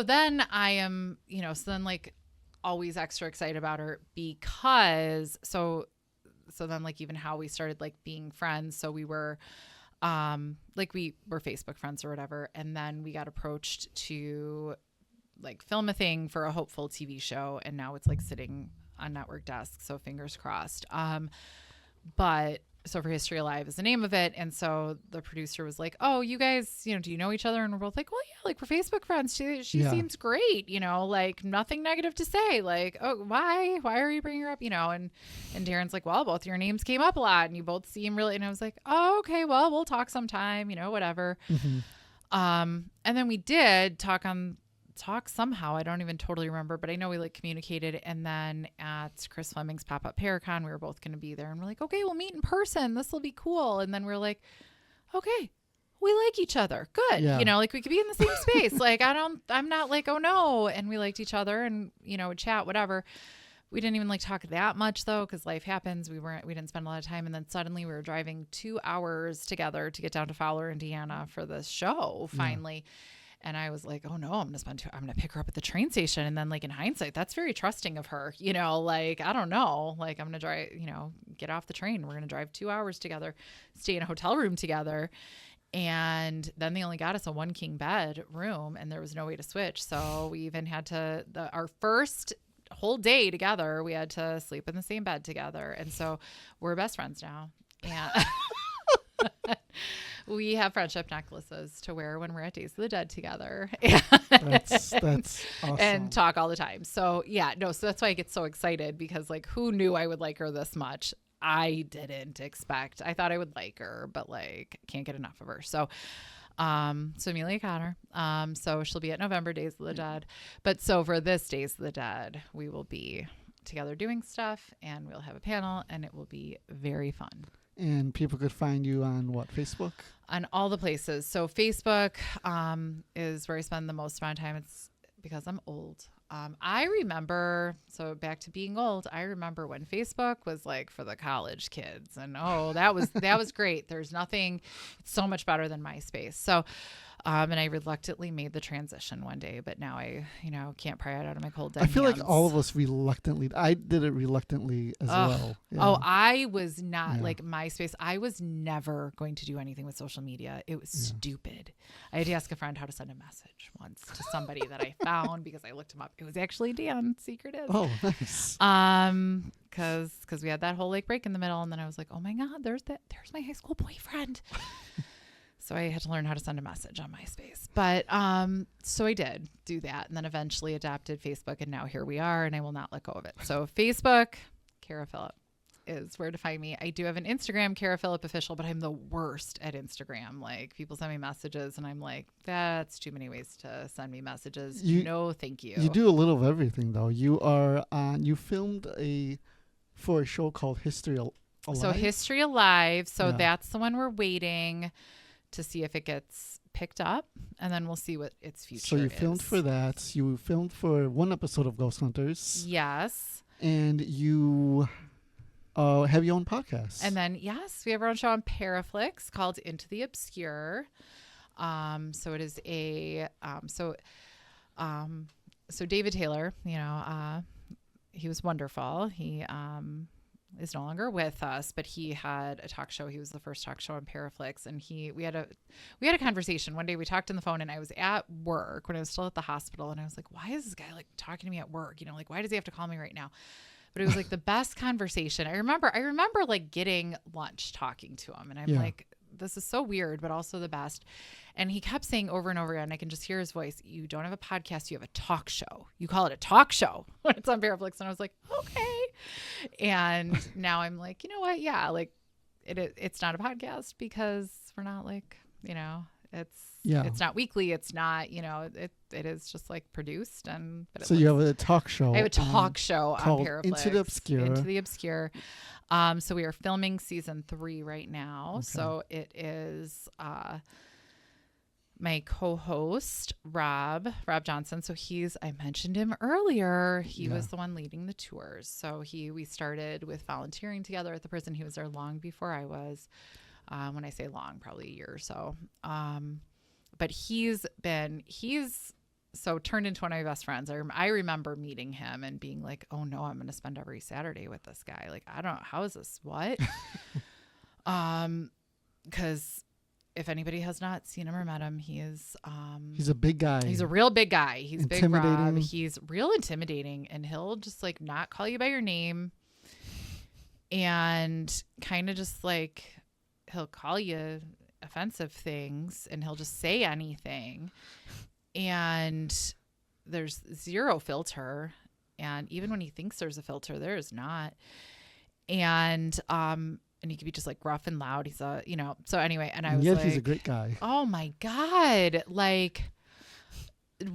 then I am, you know, so then like always extra excited about her because so then like even how we started like being friends. So we were like we were Facebook friends or whatever, and then we got approached to like film a thing for a hopeful TV show, and now it's like sitting on network desks, so fingers crossed. But so for History Alive is the name of it. And so the producer was like, oh, you guys, do you know each other? And we're both like, well, yeah, like we're Facebook friends. She seems great, like nothing negative to say. Like, oh, why are you bringing her up? And Darren's like, well, both your names came up a lot and you both seem really, and I was like, oh, okay, well, we'll talk sometime, whatever. Mm-hmm. And then we did talk somehow. I don't even totally remember, but I know we like communicated. And then at Chris Fleming's pop-up Paracon, we were both going to be there and we're like, okay, we'll meet in person. This will be cool. And then we're like, okay, we like each other. Good. Yeah. Like we could be in the same space. Like, I'm not like, oh no. And we liked each other and, would chat, whatever. We didn't even like talk that much though, because life happens. We didn't spend a lot of time. And then suddenly we were driving 2 hours together to get down to Fowler, Indiana for this show finally. Yeah. And I was like, oh no, I'm going to pick her up at the train station. And then like in hindsight, that's very trusting of her, like, I don't know, like I'm going to drive, get off the train. We're going to drive 2 hours together, stay in a hotel room together. And then they only got us a 1 king bed room and there was no way to switch. So we even had to, our first whole day together, we had to sleep in the same bed together. And so we're best friends now. And we have friendship necklaces to wear when we're at Days of the Dead together. That's awesome. And talk all the time. So so that's why I get so excited because like, who knew I would like her this much? I didn't expect. I thought I would like her, but like can't get enough of her. So Amelia Connor. So she'll be at November Days of the Dead. But so for this Days of the Dead, we will be together doing stuff and we'll have a panel and it will be very fun. And people could find you on what, Facebook? On all the places. So Facebook is where I spend the most amount of time. It's because I'm old. I remember, so back to being old, I remember when Facebook was like for the college kids and that was great. There's nothing, it's so much better than MySpace. So, and I reluctantly made the transition one day, but now I, can't pry it out of my cold dead I feel hands. like all of us reluctantly, I did it reluctantly as well. Yeah. Oh, I was not like MySpace. I was never going to do anything with social media. It was stupid. I had to ask a friend how to send a message once to somebody that I found because I looked him up. It was actually Dan, secret is. Oh, nice. Cause we had that whole like break in the middle and then I was like, oh my God, there's my high school boyfriend. So I had to learn how to send a message on MySpace. But so I did do that and then eventually adapted Facebook and now here we are and I will not let go of it. So Facebook, Kara Phillip is where to find me. I do have an Instagram, Kara Phillip Official, but I'm the worst at Instagram. Like people send me messages and I'm like, that's too many ways to send me messages. No, thank you. You do a little of everything though. You filmed for a show called History Alive. So History Alive. So that's the one we're waiting to see if it gets picked up and then we'll see what its future is. So you filmed for that. You filmed for one episode of Ghost Hunters. Yes. And you have your own podcast. And then, yes, we have our own show on Paraflix called Into the Obscure. So it is so David Taylor, he was wonderful. He is no longer with us, but he had a talk show. He was the first talk show on Paraflix, and we had a conversation one day. We talked on the phone, and I was at work when I was still at the hospital, and I was like, "Why is this guy like talking to me at work? Like why does he have to call me right now?" But it was like the best conversation. I remember like getting lunch talking to him, and I'm like, "This is so weird, but also the best." And he kept saying over and over again, I can just hear his voice, "You don't have a podcast, you have a talk show. You call it a talk show when it's on Paraflix." And I was like, okay. And now I'm like, you know what? Yeah, like it's not a podcast because we're not like, it's not weekly. It's not, it is just like produced. But so you have a talk show. I have a talk show on Paraflix. Into the Obscure. Into the Obscure. So we are filming season 3 right now. Okay. So it is my co-host, Rob Johnson. So I mentioned him earlier. He was the one leading the tours. So we started with volunteering together at the prison. He was there long before I was. When I say long, probably a year or so. But he's so turned into one of my best friends. I remember meeting him and being like, oh no, I'm going to spend every Saturday with this guy. Like, I don't know. How is this? What? Because if anybody has not seen him or met him, he's a big guy. He's a real big guy. He's big Rob. He's real intimidating, and he'll just like not call you by your name. and kind of just like he'll call you offensive things and he'll just say anything, and there's zero filter, and even when he thinks there's a filter, there is not. And he could be just like rough and loud. He's a, you know, so anyway, and I was like, he's a great guy. Oh my God. Like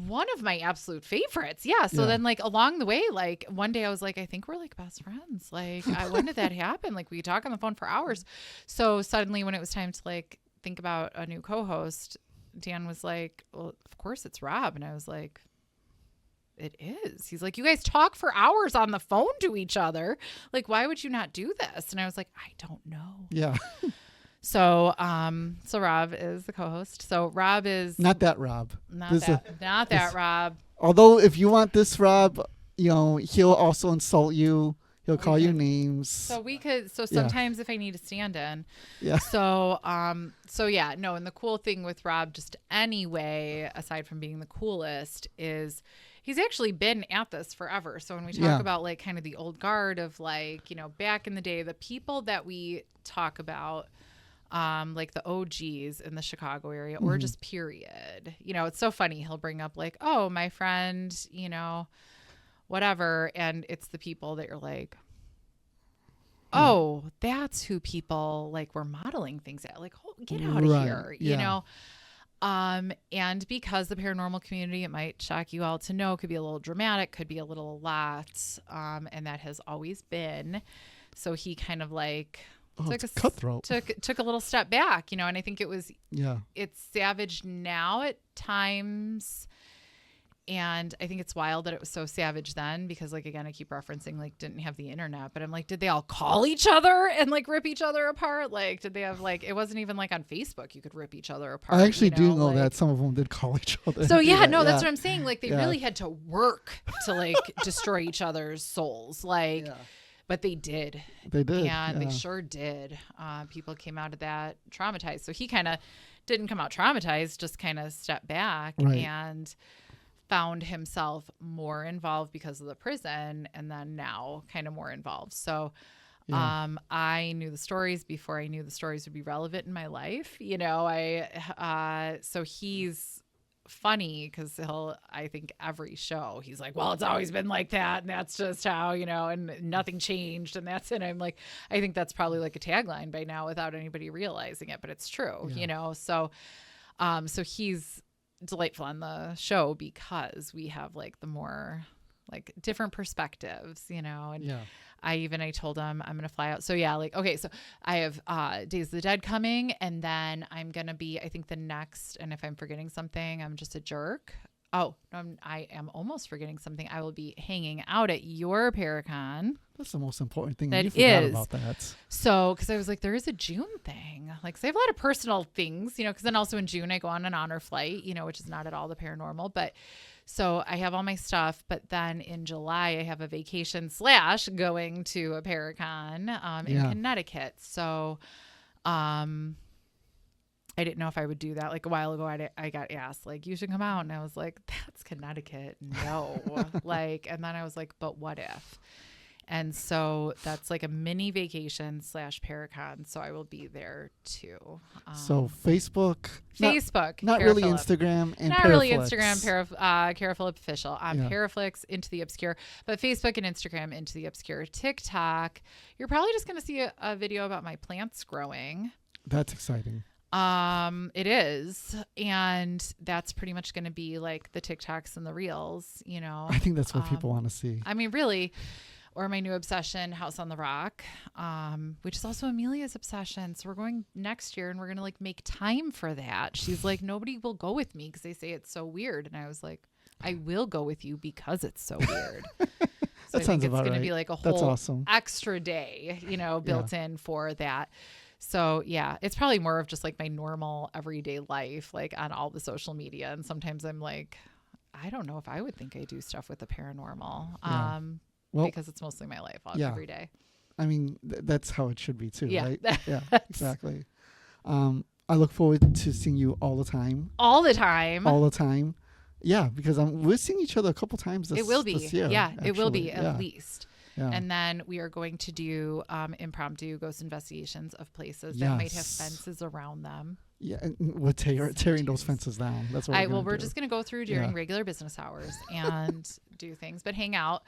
one of my absolute favorites. Yeah. So then like along the way, like one day I was like, I think we're like best friends. Like when did that happen? Like we could talk on the phone for hours. So suddenly when it was time to like think about a new co-host, Dan was like, well, of course it's Rob. And I was like, it is. He's like, you guys talk for hours on the phone to each other. Like, why would you not do this? And I was like, I don't know. Yeah. So Rob is the co-host. So Rob is not that Rob. Not that Rob. Although if you want this Rob, you know, he'll also insult you. He'll call you names. So sometimes if I need to stand in. Yeah. So yeah, no, and the cool thing with Rob just anyway, aside from being the coolest, is he's actually been at this forever. So when we talk about like kind of the old guard of like, you know, back in the day, the people that we talk about, like the OGs in the Chicago area or just period, you know, it's so funny. He'll bring up like, oh, my friend, you know, whatever. And it's the people that you're like, oh, that's who people like were modeling things at. Like, oh, get out of here, you know? And because the paranormal community, it might shock you all to know, could be a little dramatic, could be a lot. And that has always been. So he kind of like took a little step back, you know, and I think it's savage now at times. And I think it's wild that it was so savage then because, like, again, I keep referencing, like, didn't have the internet. But I'm like, did they all call each other and, like, rip each other apart? Like, did they have, like, it wasn't even, like, on Facebook you could rip each other apart. I actually do know that some of them did call each other. So, that's what I'm saying. Like, they really had to work to, like, destroy each other's souls. Like, but they did. They did. And they sure did. People came out of that traumatized. So he kind of didn't come out traumatized, just kind of stepped back and found himself more involved because of the prison, and then now kind of more involved. So I knew the stories before I knew the stories would be relevant in my life. You know, so he's funny because I think every show he's like, well, it's always been like that, and that's just how, you know, and nothing changed, and that's it. I'm like, I think that's probably like a tagline by now without anybody realizing it, but it's true, you know. So he's delightful on the show because we have like the more like different perspectives, you know. And I told him I'm gonna fly out. So okay, so I have Days of the Dead coming, and then I'm gonna be, I think the next, and if I'm forgetting something, I'm just a jerk. Oh, no, I am almost forgetting something. I will be hanging out at your Paracon. That's the most important thing. That you forgot about that. So, because I was like, there is a June thing. Like, so I have a lot of personal things, you know, because then also in June I go on an honor flight, you know, which is not at all the paranormal. But so I have all my stuff. But then in July, I have a vacation / going to a Paracon in Connecticut. So, I didn't know if I would do that. Like a while ago, I got asked, like, you should come out. And I was like, that's Connecticut. No. Like, and then I was like, but what if? And so that's like a mini vacation / Paracon. So I will be there too. So Facebook. Not Para really Phillip. Instagram. And not Paraflix. really Instagram. Kara Phillip official. Paraflix Into the Obscure. But Facebook and Instagram Into the Obscure. TikTok. You're probably just going to see a video about my plants growing. That's exciting. It is. And that's pretty much going to be like the TikToks and the Reels, you know. I think that's what people want to see. I mean, really. Or my new obsession, House on the Rock, which is also Amelia's obsession. So we're going next year and we're going to like make time for that. She's like, nobody will go with me because they say it's so weird. And I was like, I will go with you because it's so weird. So I think it's going to be like a whole extra day, you know, built in for that. So yeah, it's probably more of just like my normal everyday life, like on all the social media. And sometimes I'm like, I don't know if I would think I do stuff with the paranormal. Well, because it's mostly my life every day. I mean, that's how it should be too, right? Yeah, exactly. I look forward to seeing you all the time. All the time. Yeah, because we're seeing each other a couple times this year. Yeah, actually. It will be at least. Yeah. And then we are going to do impromptu ghost investigations of places that might have Yes. fences around them. Yeah, and we're tearing those fences down. That's what We're just going to go through during regular business hours and do things, but hang out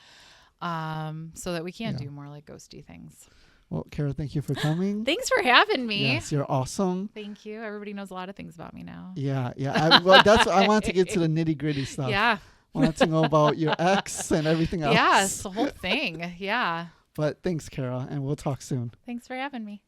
so that we can do more like ghosty things. Well, Kara, thank you for coming. Thanks for having me. Yes, you're awesome. Thank you. Everybody knows a lot of things about me now. Yeah. That's I wanted to get to the nitty gritty stuff. Yeah. I wanted to know about your ex and everything else. Yeah, it's the whole thing. Yeah. But thanks, Kara, and we'll talk soon. Thanks for having me.